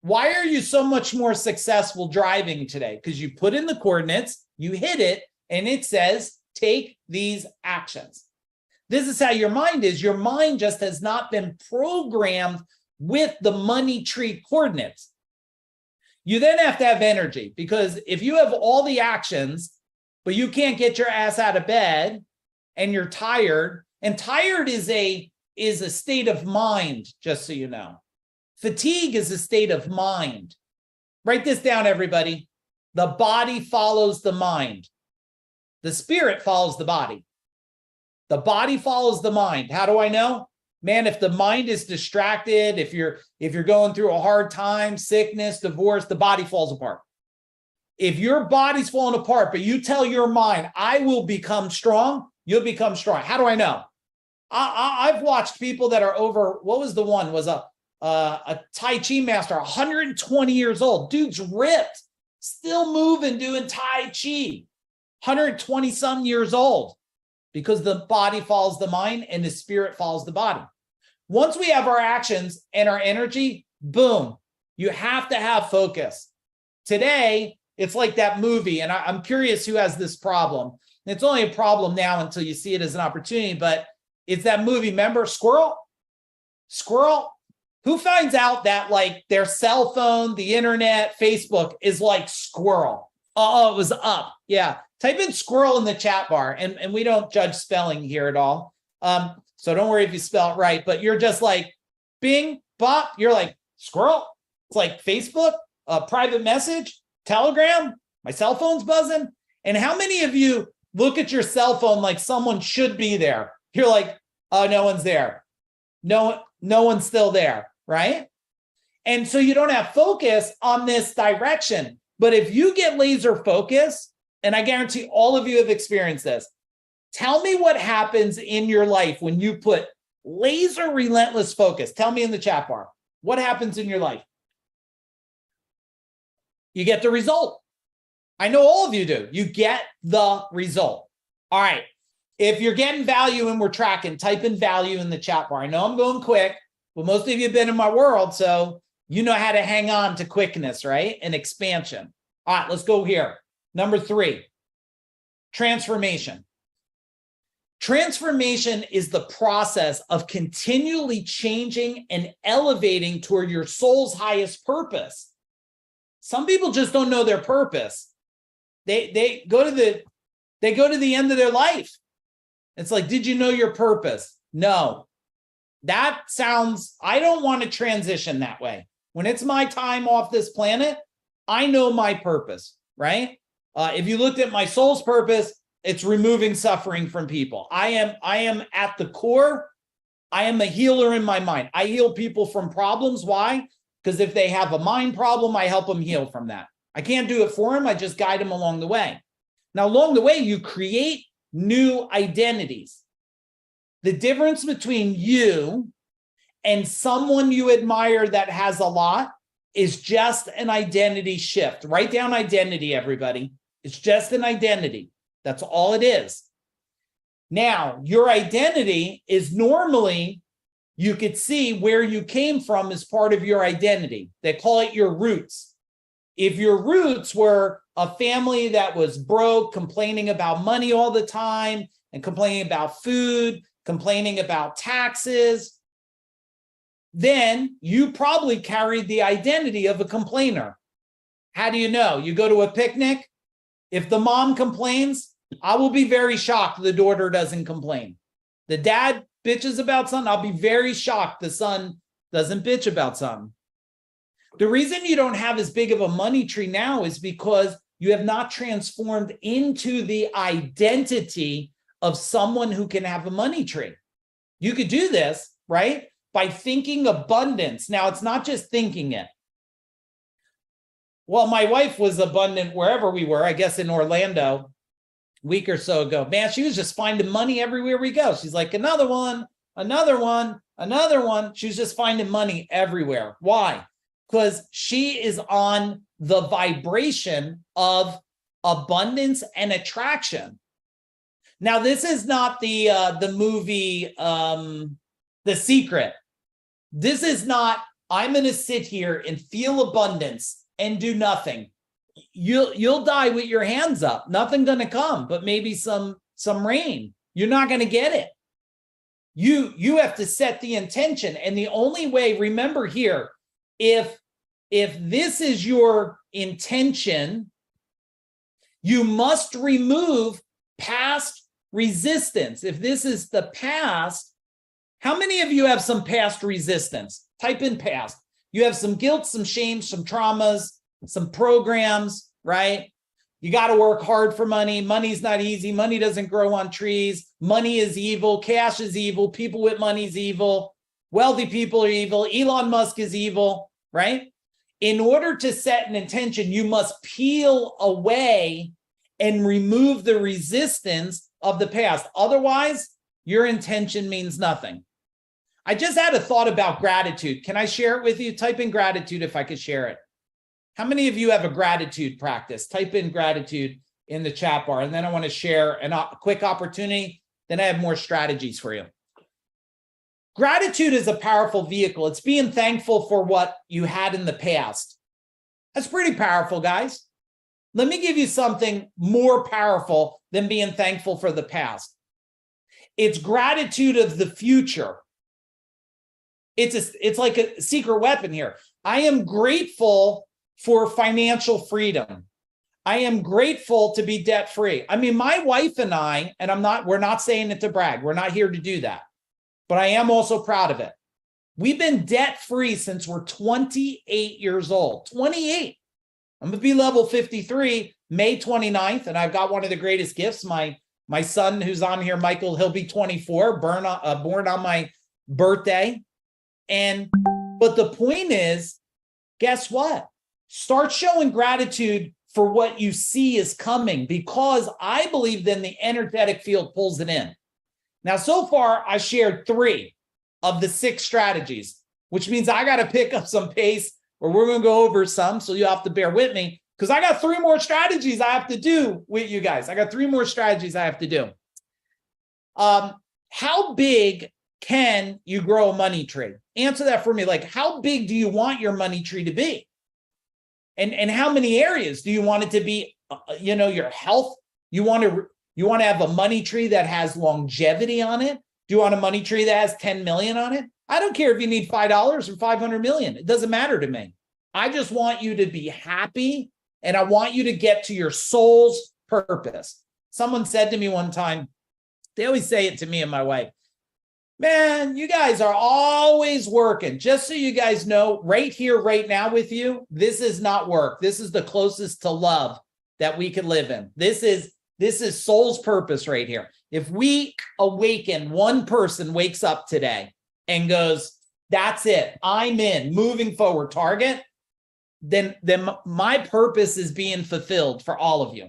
Why are you so much more successful driving today? Because you put in the coordinates, you hit it, and it says, take these actions. This is how your mind is. Your mind just has not been programmed with the money tree coordinates. You then have to have energy, because if you have all the actions, but you can't get your ass out of bed and you're tired, and tired is a state of mind, just so you know. Fatigue is a state of mind. Write this down, everybody. The body follows the mind. The spirit follows the body. The body follows the mind. How do I know? Man, if the mind is distracted, if you're going through a hard time, sickness, divorce, the body falls apart. If your body's falling apart, but you tell your mind, I will become strong, you'll become strong. How do I know? I've watched people that are over, what was the one? Was a Tai Chi master, 120 years old. Dude's ripped, still moving, doing Tai Chi. 120 some years old, because the body follows the mind and the spirit follows the body. Once we have our actions and our energy, boom, you have to have focus. Today, it's like that movie, and I'm curious who has this problem. It's only a problem now until you see it as an opportunity, but it's that movie, remember, Squirrel? Who finds out that like their cell phone, the internet, Facebook is like Squirrel? Oh, it was Up. Yeah. Type in Squirrel in the chat bar, and we don't judge spelling here at all. So don't worry if you spell it right, but you're just like, bing, bop, you're like, Squirrel? It's like Facebook, a private message, Telegram, my cell phone's buzzing. And how many of you look at your cell phone like someone should be there? You're like, oh, no one's there. No one's still there, right? And so you don't have focus on this direction. But if you get laser focus, and I guarantee all of you have experienced this, tell me what happens in your life when you put laser relentless focus. Tell me in the chat bar. What happens in your life? You get the result. I know all of you do. You get the result. All right. If you're getting value and we're tracking, type in value in the chat bar. I know I'm going quick, but most of you have been in my world, so you know how to hang on to quickness, right? And expansion. All right, let's go here. Number 3, transformation. Transformation is the process of continually changing and elevating toward your soul's highest purpose. Some people just don't know their purpose. They go to the end of their life. It's like, did you know your purpose? No. That sounds, I don't want to transition that way. When it's my time off this planet, I know my purpose, right? If you looked at my soul's purpose, it's removing suffering from people. I am at the core, I am a healer in my mind. I heal people from problems. Why? Because if they have a mind problem, I help them heal from that. I can't do it for them. I just guide them along the way. Now, along the way, you create new identities. The difference between you and someone you admire that has a lot is just an identity shift. Write down identity, everybody. It's just an identity. That's all it is. Now, your identity is normally, you could see where you came from as part of your identity. They call it your roots. If your roots were a family that was broke, complaining about money all the time, and complaining about food, complaining about taxes, then you probably carried the identity of a complainer. How do you know? You go to a picnic. If the mom complains, I will be very shocked the daughter doesn't complain. The dad bitches about something, I'll be very shocked the son doesn't bitch about something. The reason you don't have as big of a money tree now is because you have not transformed into the identity of someone who can have a money tree. You could do this, right? By thinking abundance. Now, it's not just thinking it. Well, my wife was abundant wherever we were, I guess in Orlando, a week or so ago. Man, she was just finding money everywhere we go. She's like, another one, another one, another one. She was just finding money everywhere. Why? Because she is on the vibration of abundance and attraction. Now, this is not the movie The Secret. This is not, I'm going to sit here and feel abundance and do nothing. You'll die with your hands up. Nothing going to come, but maybe some rain. You're not going to get it. You have to set the intention. And the only way, remember here, if this is your intention, you must remove past resistance. If this is the past, how many of you have some past resistance? Type in past. You have some guilt, some shame, some traumas, some programs, right? You got to work hard for money. Money's not easy. Money doesn't grow on trees. Money is evil. Cash is evil. People with money is evil. Wealthy people are evil. Elon Musk is evil, right? In order to set an intention, you must peel away and remove the resistance of the past. Otherwise, your intention means nothing. I just had a thought about gratitude. Can I share it with you? Type in gratitude if I could share it. How many of you have a gratitude practice? Type in gratitude in the chat bar. And then I want to share a quick opportunity. Then I have more strategies for you. Gratitude is a powerful vehicle. It's being thankful for what you had in the past. That's pretty powerful, guys. Let me give you something more powerful than being thankful for the past. It's gratitude of the future. It's like a secret weapon here. I am grateful for financial freedom. I am grateful to be debt-free. I mean, my wife and I, and we're not saying it to brag. We're not here to do that. But I am also proud of it. We've been debt-free since we're 28 years old. 28. I'm going to be level 53 May 29th, and I've got one of the greatest gifts. My son who's on here, Michael, he'll be 24, born on my birthday. But the point is, guess what? Start showing gratitude for what you see is coming, because I believe then the energetic field pulls it in. Now, so far, I shared 3 of the 6 strategies, which means I got to pick up some pace, or we're going to go over some, so you have to bear with me, because I got 3 more strategies I have to do with you guys. I got 3 more strategies I have to do. How big can you grow a money tree? Answer that for me. Like, how big do you want your money tree to be? And how many areas do you want it to be? Your health. You want to have a money tree that has longevity on it? Do you want a money tree that has 10 million on it? I don't care if you need $5 or 500 million. It doesn't matter to me. I just want you to be happy, and I want you to get to your soul's purpose. Someone said to me one time, they always say it to me and my wife, man, you guys are always working. Just so you guys know, right here, right now with you, this is not work. This is the closest to love that we can live in. This is soul's purpose right here. If we awaken, one person wakes up today and goes, that's it, I'm in, moving forward, target, then my purpose is being fulfilled for all of you.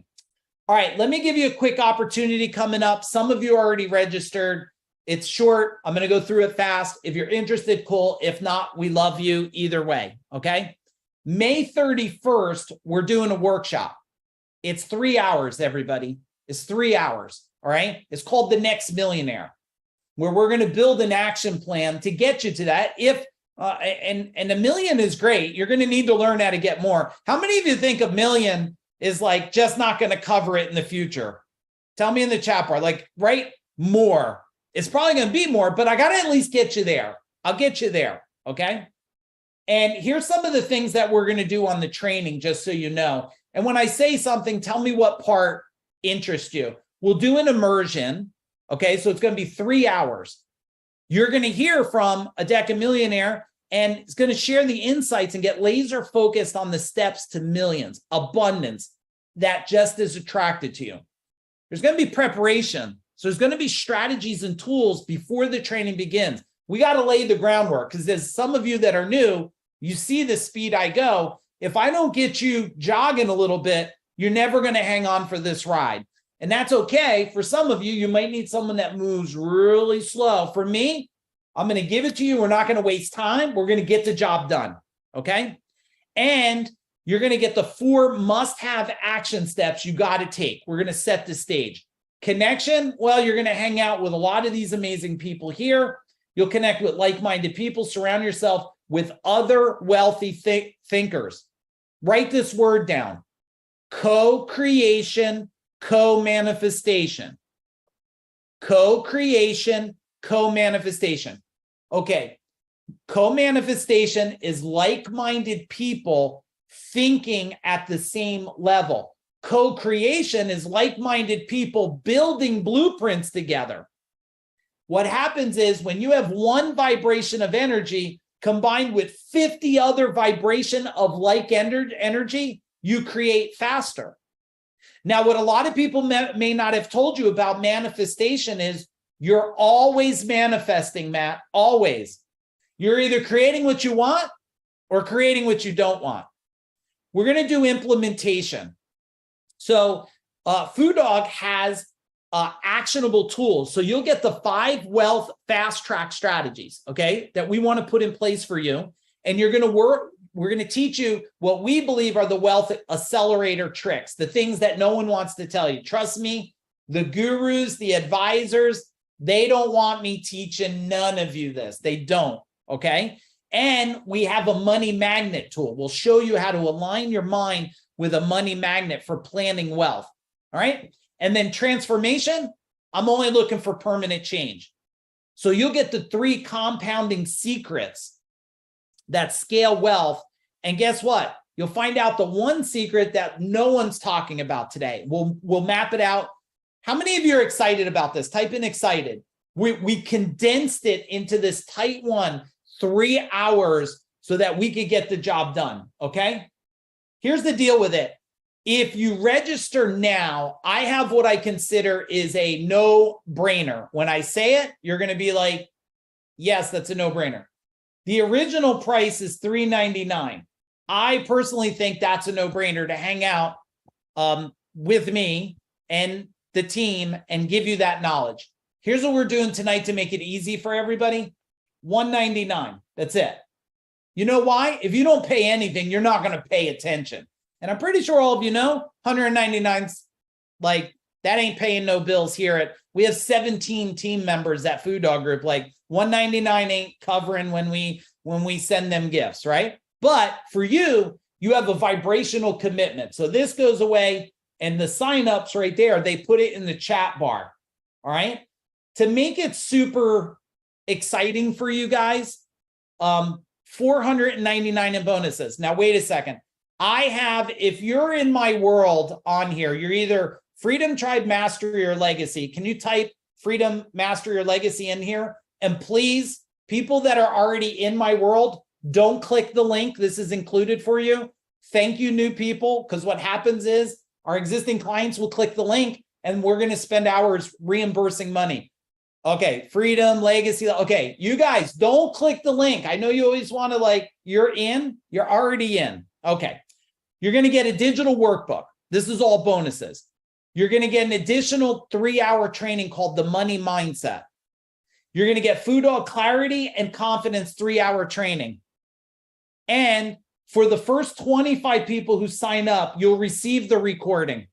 All right, let me give you a quick opportunity coming up. Some of you are already registered. It's short. I'm going to go through it fast. If you're interested, cool. If not, we love you either way, okay? May 31st, we're doing a workshop. It's 3 hours, everybody. It's 3 hours, all right? It's called The Next Millionaire, where we're going to build an action plan to get you to that. And $1 million is great. You're going to need to learn how to get more. How many of you think $1 million is like just not going to cover it in the future? Tell me in the chat bar, like, right? More. It's probably going to be more, but I got to at least get you there. I'll get you there, okay? And here's some of the things that we're going to do on the training, just so you know. And when I say something, tell me what part interests you. We'll do an immersion. Okay, so it's going to be 3 hours. You're going to hear from a decamillionaire, and it's going to share the insights and get laser focused on the steps to millions, abundance that just is attracted to you. There's going to be preparation. So there's going to be strategies and tools before the training begins. We got to lay the groundwork, because there's some of you that are new, you see the speed I go. If I don't get you jogging a little bit, you're never going to hang on for this ride. And that's okay. For some of you, you might need someone that moves really slow. For me, I'm going to give it to you. We're not going to waste time. We're going to get the job done. Okay. And you're going to get the 4 must-have action steps you got to take. We're going to set the stage. Connection. Well, you're going to hang out with a lot of these amazing people here. You'll connect with like-minded people. Surround yourself with other wealthy thinkers. Write this word down. Co-creation, co-manifestation. Co-creation, co-manifestation. Okay. Co-manifestation is like-minded people thinking at the same level. Co-creation is like-minded people building blueprints together. What happens is when you have one vibration of energy combined with 50 other vibration of like energy, you create faster. Now, what a lot of people may not have told you about manifestation is you're always manifesting, Matt, always. You're either creating what you want or creating what you don't want. We're going to do implementation. So Food Dog has actionable tools. So you'll get the 5 wealth fast track strategies, okay, that we want to put in place for you. And you're going to work. We're going to teach you what we believe are the wealth accelerator tricks, the things that no one wants to tell you. Trust me, the gurus, the advisors, they don't want me teaching none of you this. They don't, okay? And we have a money magnet tool. We'll show you how to align your mind with a money magnet for planning wealth, all right? And then transformation, I'm only looking for permanent change. So you'll get the 3 compounding secrets that scale wealth. And guess what? You'll find out the one secret that no one's talking about today. We'll map it out. How many of you are excited about this? Type in excited. We condensed it into this tight 3 hours so that we could get the job done, okay? Here's the deal with it. If you register now, I have what I consider is a no-brainer. When I say it, you're going to be like, yes, that's a no-brainer. The original price is $399. I personally think that's a no-brainer to hang out with me and the team and give you that knowledge. Here's what we're doing tonight to make it easy for everybody. $199. That's it. You know why? If you don't pay anything, you're not going to pay attention. And I'm pretty sure all of you know, 199's like, that ain't paying no bills here. We have 17 team members at Food Dog Group. Like 199 ain't covering when we send them gifts, right? But for you, you have a vibrational commitment. So this goes away, and the signups right there, they put it in the chat bar. All right. To make it super exciting for you guys, $499 in bonuses. Now, wait a second. I have, if you're in my world on here, you're either Freedom Tribe Mastery or Legacy. Can you type Freedom Mastery or Legacy in here? And please, people that are already in my world, don't click the link. This is included for you. Thank you, new people, because what happens is our existing clients will click the link and we're going to spend hours reimbursing money. Okay, Freedom, Legacy. Okay, you guys, don't click the link. I know you always want to like, you're in, you're already in. Okay. You're going to get a digital workbook. This is all bonuses. You're going to get an additional 3-hour training called the Money Mindset. You're going to get Food Dog Clarity and Confidence 3-hour training. And for the first 25 people who sign up, you'll receive the recording.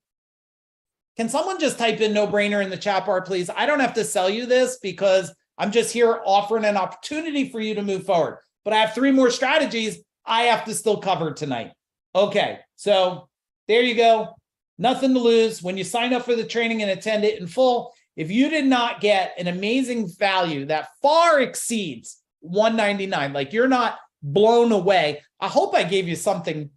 Can someone just type in no-brainer in the chat bar, please? I don't have to sell you this because I'm just here offering an opportunity for you to move forward. But I have 3 more strategies I have to still cover tonight. Okay, so there you go. Nothing to lose. When you sign up for the training and attend it in full, if you did not get an amazing value that far exceeds $199, like you're not blown away, I hope I gave you something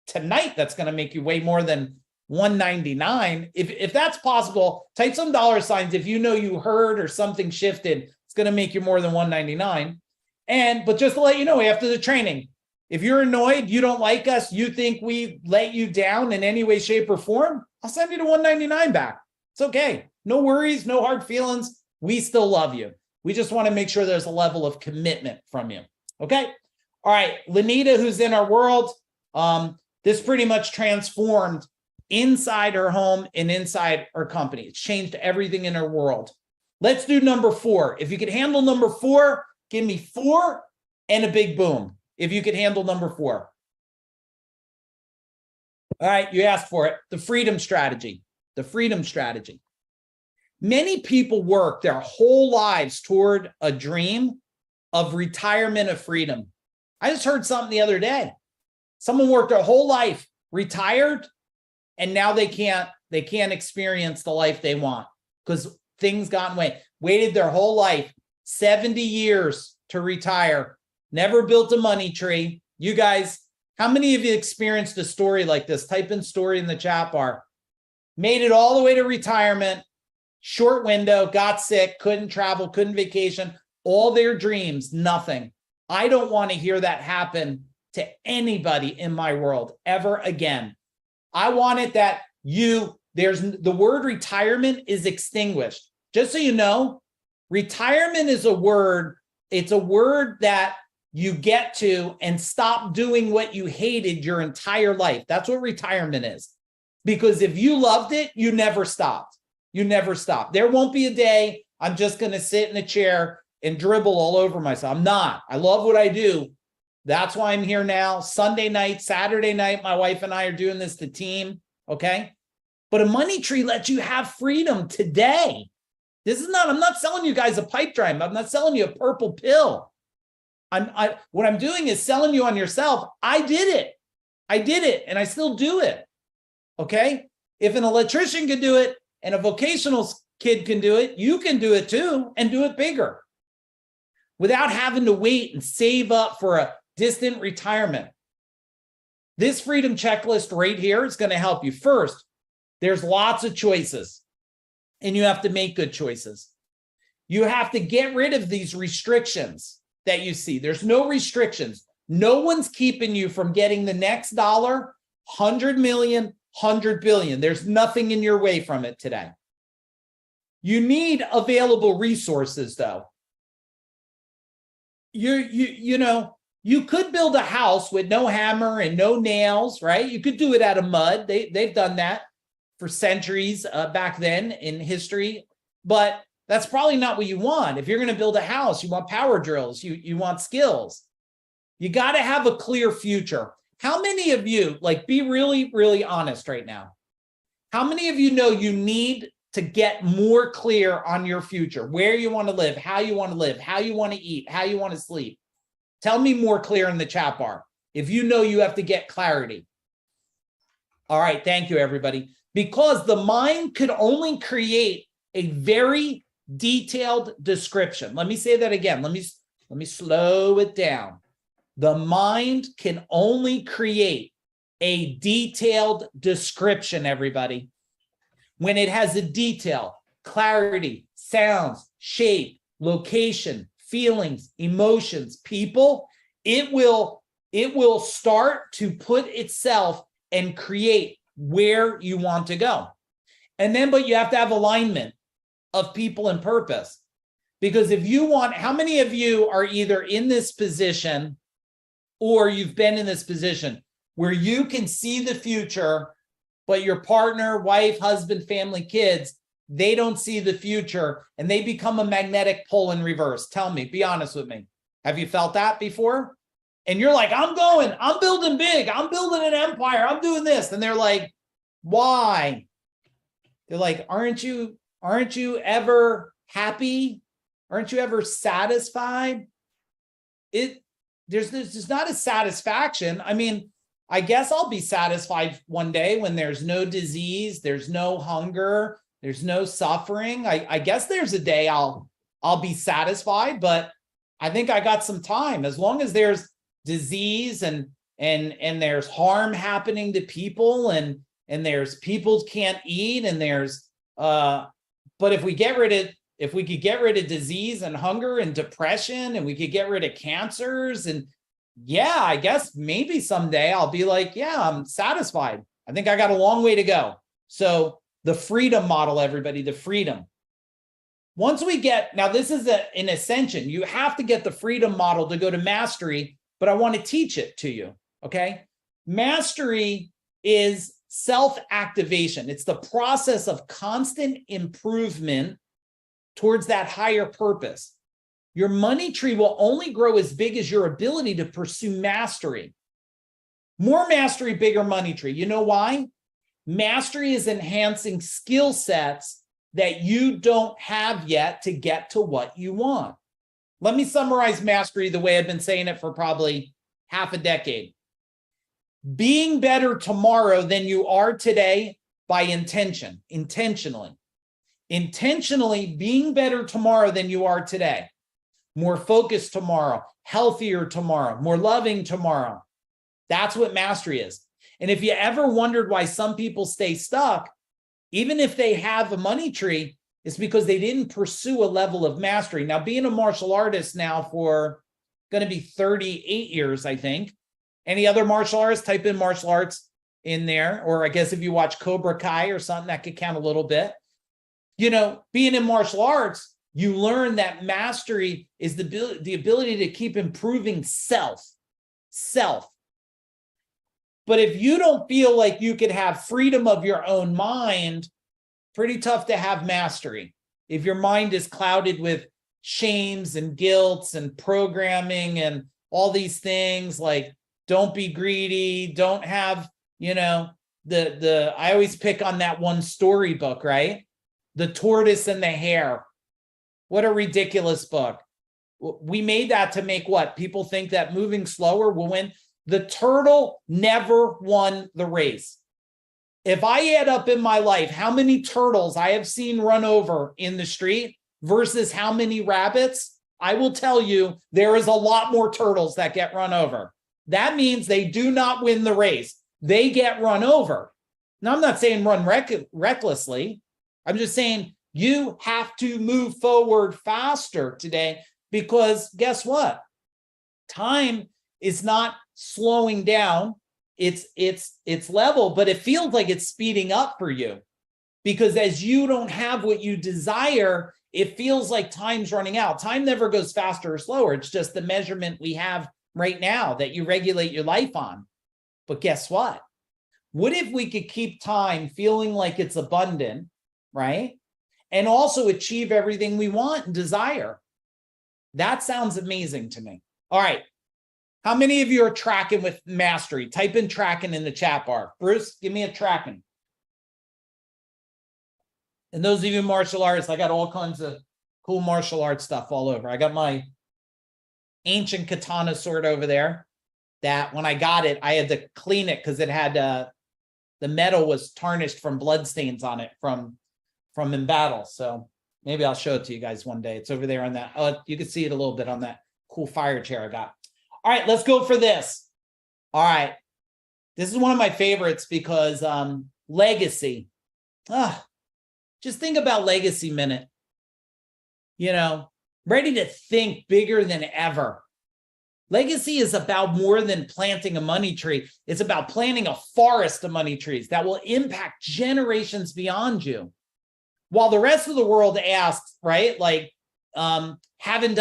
tonight that's going to make you way more than $199. If that's possible, type some dollar signs if you know you heard or something shifted. It's going to make you more than $199. But just to let you know, after the training, if you're annoyed, you don't like us, you think we let you down in any way, shape, or form, I'll send you the $199 back. It's okay. No worries, no hard feelings. We still love you. We just want to make sure there's a level of commitment from you. Okay? All right, Lenita, who's in our world, this pretty much transformed inside her home and inside her company. It's changed everything in her world. Let's do number 4. If you could handle number 4, give me 4 and a big boom. If you could handle number 4. All right, you asked for it. The freedom strategy. The freedom strategy. Many people work their whole lives toward a dream of retirement of freedom. I just heard something the other day. Someone worked their whole life, retired, and now they can't experience the life they want because things got in the way. Waited their whole life, 70 years to retire, never built a money tree. You guys, how many of you experienced a story like this? Type in story in the chat bar. Made it all the way to retirement, short window, got sick, couldn't travel, couldn't vacation, all their dreams, nothing. I don't want to hear that happen to anybody in my world ever again. I want it that the word retirement is extinguished. Just so you know, retirement is a word, it's a word that you get to and stop doing what you hated your entire life. That's what retirement is. Because if you loved it, you never stopped. You never stopped. There won't be a day I'm just going to sit in a chair and dribble all over myself. I'm not. I love what I do. That's why I'm here now. Sunday night, Saturday night, my wife and I are doing this to team. Okay. But a money tree lets you have freedom today. I'm not selling you guys a pipe dream. I'm not selling you a purple pill. What I'm doing is selling you on yourself. I did it and I still do it. Okay. If an electrician can do it and a vocational kid can do it, you can do it too and do it bigger without having to wait and save up for a distant retirement. This freedom checklist right here is going to help you. First, there's lots of choices and you have to make good choices. You have to get rid of these restrictions that you see. There's no restrictions. No one's keeping you from getting the next dollar, 100 million, 100 billion. There's nothing in your way from it today. You need available resources though. You could build a house with no hammer and no nails, right? You could do it out of mud. They've done that for centuries back then in history, but that's probably not what you want. If you're going to build a house, you want power drills, you want skills. You got to have a clear future. How many of you, be really, really honest right now? How many of you know you need to get more clear on your future, where you want to live, how you want to eat, how you want to sleep? Tell me more clear in the chat bar if you know you have to get clarity. All right, thank you, everybody. Because the mind could only create a very detailed description. Let me say that again. Let me slow it down. The mind can only create a detailed description, everybody. When it has a detail, clarity, sounds, shape, location, feelings, emotions, people, it will start to put itself and create where you want to go. And then, but you have to have alignment of people and purpose. Because if you want, how many of you are either in this position or you've been in this position where you can see the future, but your partner, wife, husband, family, kids, they don't see the future and they become a magnetic pull in reverse? Tell me, be honest with me. Have you felt that before? And you're like, I'm building big, I'm building an empire, I'm doing this. And they're like, why? They're like, aren't you ever happy? Aren't you ever satisfied? There's not a satisfaction. I mean, I guess I'll be satisfied one day when there's no disease, there's no hunger, there's no suffering. I guess there's a day I'll be satisfied, but I think I got some time. As long as there's disease and there's harm happening to people and and there's people can't eat, and there's but if we could get rid of disease and hunger and depression, and we could get rid of cancers, and yeah, I guess maybe someday I'll be like, yeah, I'm satisfied. I think I got a long way to go. So the freedom model, everybody, the freedom. Once we get, now this is an ascension. You have to get the freedom model to go to mastery, but I want to teach it to you, okay? Mastery is self-activation. It's the process of constant improvement towards that higher purpose. Your money tree will only grow as big as your ability to pursue mastery. More mastery, bigger money tree. You know why? Mastery is enhancing skill sets that you don't have yet to get to what you want. Let me summarize mastery the way I've been saying it for probably half a decade. Being better tomorrow than you are today by intention, intentionally. Intentionally being better tomorrow than you are today. More focused tomorrow, healthier tomorrow, more loving tomorrow. That's what mastery is. And if you ever wondered why some people stay stuck, even if they have a money tree, it's because they didn't pursue a level of mastery. Now, being a martial artist now for going to be 38 years, I think. Any other martial artists? Type in martial arts in there. Or I guess if you watch Cobra Kai or something, that could count a little bit. You know, being in martial arts, you learn that mastery is the ability to keep improving self. But if you don't feel like you could have freedom of your own mind, pretty tough to have mastery. If your mind is clouded with shames and guilts and programming and all these things like don't be greedy, don't have, you know, I always pick on that one storybook, right? The Tortoise and the Hare. What a ridiculous book. We made that to make what? People think that moving slower will win. The turtle never won the race. If I add up in my life how many turtles I have seen run over in the street versus how many rabbits, I will tell you there is a lot more turtles that get run over. That means they do not win the race. They get run over. Now, I'm not saying run recklessly. I'm just saying you have to move forward faster today because guess what? Time is not slowing down. It's level, but it feels like it's speeding up for you because as you don't have what you desire, it feels like time's running out. Time never goes faster or slower. It's just the measurement we have right now that you regulate your life on. But guess what? What if we could keep time feeling like it's abundant, right? And also achieve everything we want and desire. That sounds amazing to me. All right. How many of you are tracking with mastery? Type in tracking in the chat bar. Bruce, give me a tracking. And those of you martial artists, I got all kinds of cool martial arts stuff all over. I got my ancient katana sword over there that when I got it, I had to clean it because it had the metal was tarnished from bloodstains on it from in battle. So maybe I'll show it to you guys one day. It's over there on that. Oh, you can see it a little bit on that cool fire chair I got. All right, let's go for this. All right. This is one of my favorites because legacy. Just think about legacy minute. You know, ready to think bigger than ever. Legacy is about more than planting a money tree. It's about planting a forest of money trees that will impact generations beyond you. While the rest of the world asks, right, like, haven't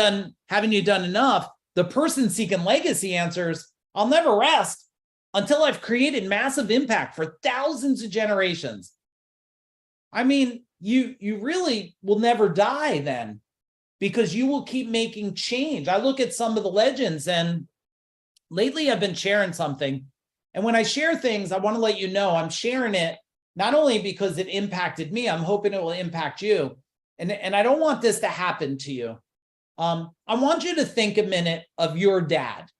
you done enough? The person seeking legacy answers, I'll never rest until I've created massive impact for thousands of generations. I mean, you really will never die then because you will keep making change. I look at some of the legends and lately I've been sharing something. And when I share things, I want to let you know I'm sharing it not only because it impacted me, I'm hoping it will impact you. And I don't want this to happen to you. I want you to think a minute of your dad,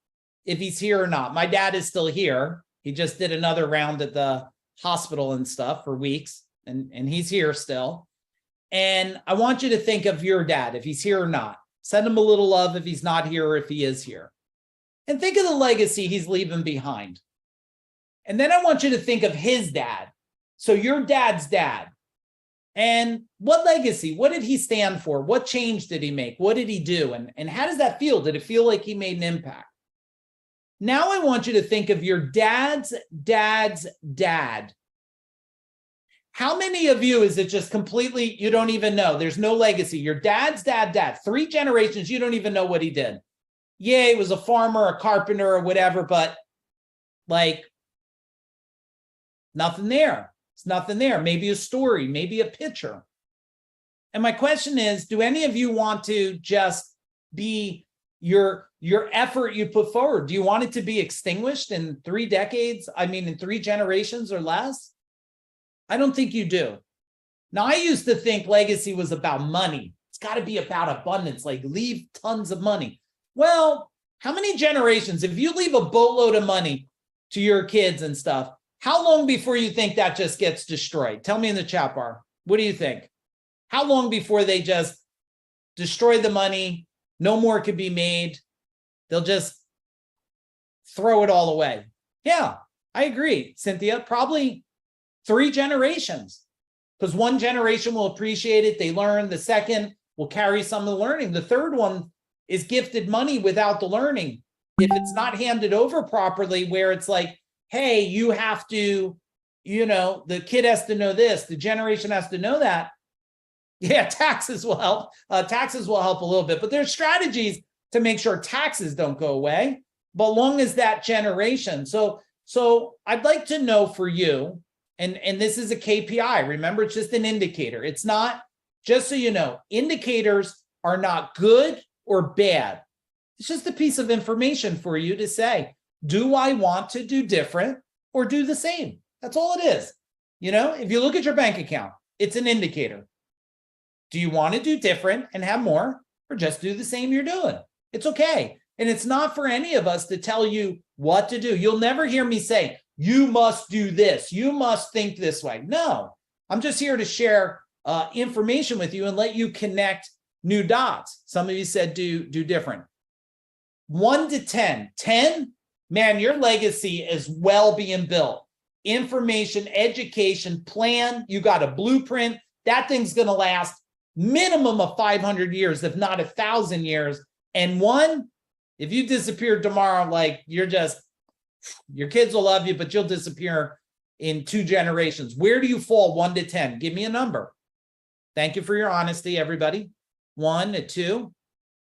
if he's here or not. My dad is still here. He just did another round at the hospital and stuff for weeks, and he's here still. And I want you to think of your dad, if he's here or not. Send him a little love if he's not here or if he is here. And think of the legacy he's leaving behind. And then I want you to think of his dad. So your dad's dad. And what legacy? What did he stand for? What change did he make? What did he do? And how does that feel? Did it feel like he made an impact? Now I want you to think of your dad's dad's dad. How many of you is it just completely, you don't even know? There's no legacy. Your dad's dad. 3 generations, you don't even know what he did. Yeah, he was a farmer, a carpenter, or whatever, but like nothing there. It's nothing there. Maybe a story, maybe a picture. And my question is, do any of you want to just be your effort you put forward? Do you want it to be extinguished in 3 decades? I mean, in 3 generations or less? I don't think you do. Now, I used to think legacy was about money. It's got to be about abundance, like leave tons of money. Well, how many generations, if you leave a boatload of money to your kids and stuff, how long before you think that just gets destroyed? Tell me in the chat bar. What do you think? How long before they just destroy the money? No more could be made. They'll just throw it all away. Yeah, I agree, Cynthia. Probably 3 generations, because 1 generation will appreciate it. They learn. The second will carry some of the learning. The third one is gifted money without the learning. If it's not handed over properly, where it's like, hey, you have to, the kid has to know this, the generation has to know that. Yeah, taxes will help. Taxes will help a little bit, but there's strategies to make sure taxes don't go away, but long as that generation. So I'd like to know for you, and this is a KPI. Remember, it's just an indicator. It's not, just so you know, indicators are not good or bad. It's just a piece of information for you to say, do I want to do different or do the same? That's all it is. If you look at your bank account, it's an indicator. Do you want to do different and have more, or just do the same you're doing? It's okay. And it's not for any of us to tell you what to do. You'll never hear me say, you must do this. You must think this way. No, I'm just here to share information with you and let you connect new dots. Some of you said do different. 1 to 10. 10, man, your legacy is well being built. Information, education, plan. You got a blueprint. That thing's going to last minimum of 500 years, if not 1,000 years. And 1, if you disappear tomorrow, like your kids will love you, but you'll disappear in 2 generations. Where do you fall 1 to 10? Give me a number. Thank you for your honesty, everybody. 1 to 2.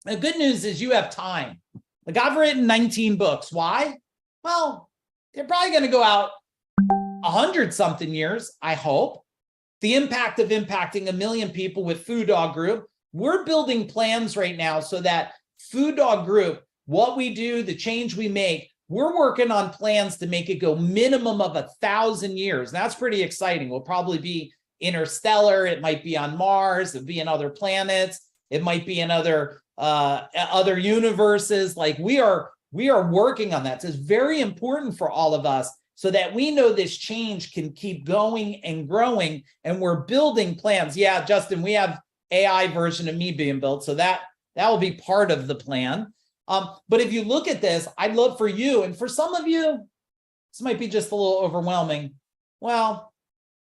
The good news is you have time. Like, I've written 19 books. Why? Well, they're probably going to go out 100-something years, I hope. The impact of impacting 1 million people with Food Dog Group. We're building plans right now so that Food Dog Group, what we do, the change we make, we're working on plans to make it go minimum of 1,000 years. That's pretty exciting. We'll probably be interstellar. It might be on Mars. It'll be in other planets. It might be in other universes. Like, we are working on that. So it's very important for all of us, so that we know this change can keep going and growing, and we're building plans. Yeah, Justin, we have AI version of me being built, so that will be part of the plan. But if you look at this, I'd love for you, and for some of you, this might be just a little overwhelming. Well,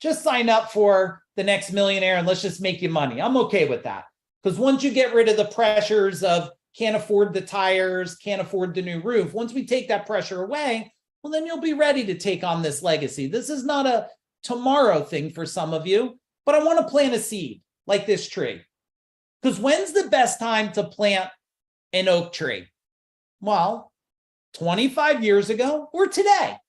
just sign up for the next millionaire and let's just make you money. I'm okay with that, because once you get rid of the pressures of can't afford the tires, can't afford the new roof, once we take that pressure away, well, then you'll be ready to take on this legacy. This is not a tomorrow thing for some of you, but I want to plant a seed like this tree. Because when's the best time to plant an oak tree? Well, 25 years ago or today.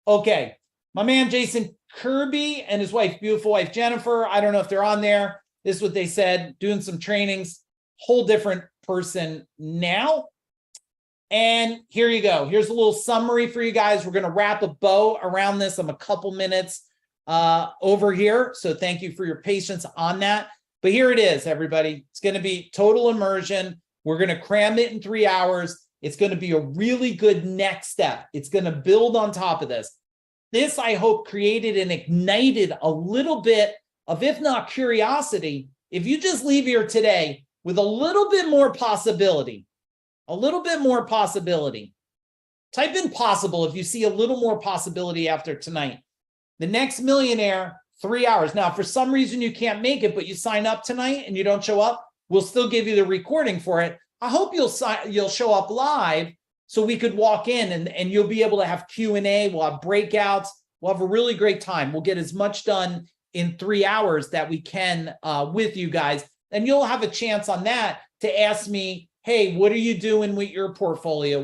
Okay, my man Jason Kirby and his wife, beautiful wife Jennifer, I don't know if they're on there. This is what they said, doing some trainings, whole different person now. And here you go. Here's a little summary for you guys. We're going to wrap a bow around this. I'm a couple minutes over here, so thank you for your patience on that. But here it is, everybody. It's going to be total immersion. We're going to cram it in 3 hours. It's going to be a really good next step. It's going to build on top of this. This, I hope, created and ignited a little bit of, if not curiosity, if you just leave here today with a little bit more possibility, type in possible if you see a little more possibility after tonight. The Next Millionaire, 3 hours. Now, if for some reason you can't make it, but you sign up tonight and you don't show up, we'll still give you the recording for it. I hope you'll show up live so we could walk in and you'll be able to have Q&A. We'll have breakouts. We'll have a really great time. We'll get as much done in 3 hours that we can with you guys. And you'll have a chance on that to ask me, hey, what are you doing with your portfolio?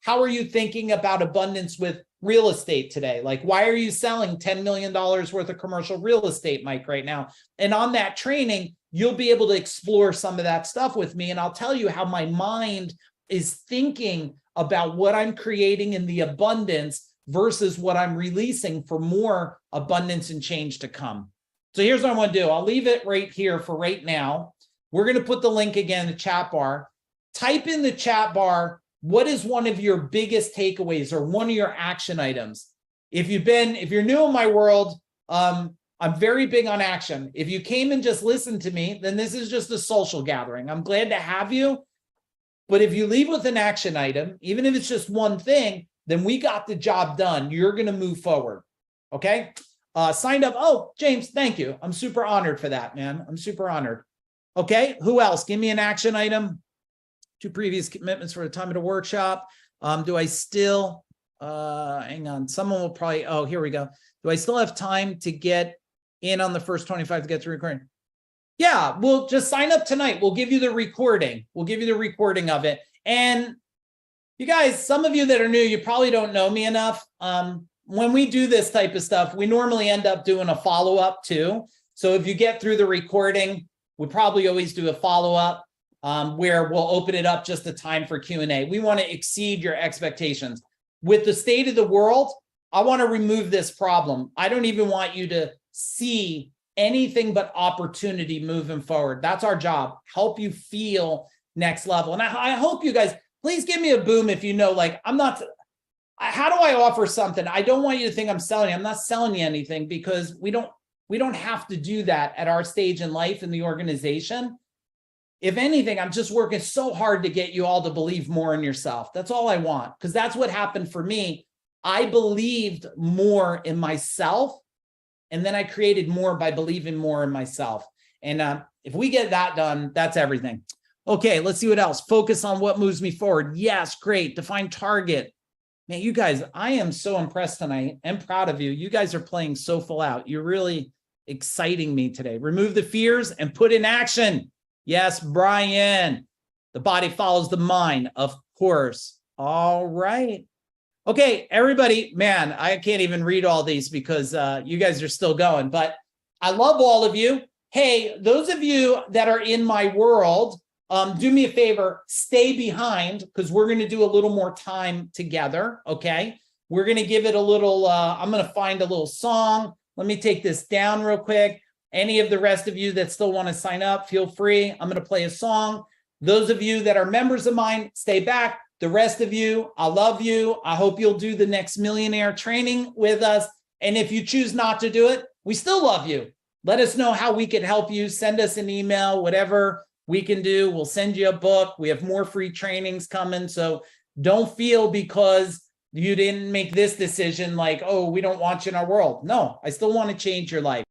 How are you thinking about abundance with real estate today? Like, why are you selling $10 million worth of commercial real estate, Mike, right now? And on that training, you'll be able to explore some of that stuff with me. And I'll tell you how my mind is thinking about what I'm creating in the abundance versus what I'm releasing for more abundance and change to come. So here's what I want to do. I'll leave it right here for right now. We're going to put the link again in the chat bar. Type in the chat bar, what is one of your biggest takeaways or one of your action items? If you're new in my world, I'm very big on action. If you came and just listened to me, then this is just a social gathering. I'm glad to have you. But if you leave with an action item, even if it's just one thing, then we got the job done. You're going to move forward. Okay? Signed up. Oh, James, thank you. I'm super honored for that, man. I'm super honored. Okay. Who else? Give me an action item. 2 previous commitments for the time of the workshop. Do I still, hang on. Someone will probably, oh, here we go. Do I still have time to get in on the first 25 to get to recording? Yeah, we'll just sign up tonight. We'll give you the recording. We'll give you the recording of it. And you guys, some of you that are new, you probably don't know me enough. When we do this type of stuff, we normally end up doing a follow-up too. So if you get through the recording, we probably always do a follow-up where we'll open it up just a time for Q&A. We want to exceed your expectations. With the state of the world, I want to remove this problem. I don't even want you to see anything but opportunity moving forward. That's our job. Help you feel next level. And I hope you guys, please give me a boom if you know, like, I'm not, how do I offer something? I don't want you to think I'm selling you. I'm not selling you anything because we don't have to do that at our stage in life in the organization. If anything, I'm just working so hard to get you all to believe more in yourself. That's all I want, because that's what happened for me. I believed more in myself, and then I created more by believing more in myself. And if we get that done, that's everything. Okay, let's see what else. Focus on what moves me forward. Yes, great. Define target. Man, you guys, I am so impressed tonight and proud of you. You guys are playing so full out. You're really exciting me today. Remove the fears and put in action. Yes, Brian. The body follows the mind, of course. All right. Okay, everybody, man, I can't even read all these because you guys are still going, but I love all of you. Hey, those of you that are in my world, do me a favor, stay behind because we're going to do a little more time together, okay? We're going to give it a little, I'm going to find a little song. Let me take this down real quick. Any of the rest of you that still want to sign up, feel free. I'm going to play a song. Those of you that are members of mine, stay back. The rest of you, I love you. I hope you'll do the Next Millionaire training with us. And if you choose not to do it, we still love you. Let us know how we can help you. Send us an email, whatever we can do. We'll send you a book. We have more free trainings coming. So don't feel because you didn't make this decision like, oh, we don't want you in our world. No, I still want to change your life.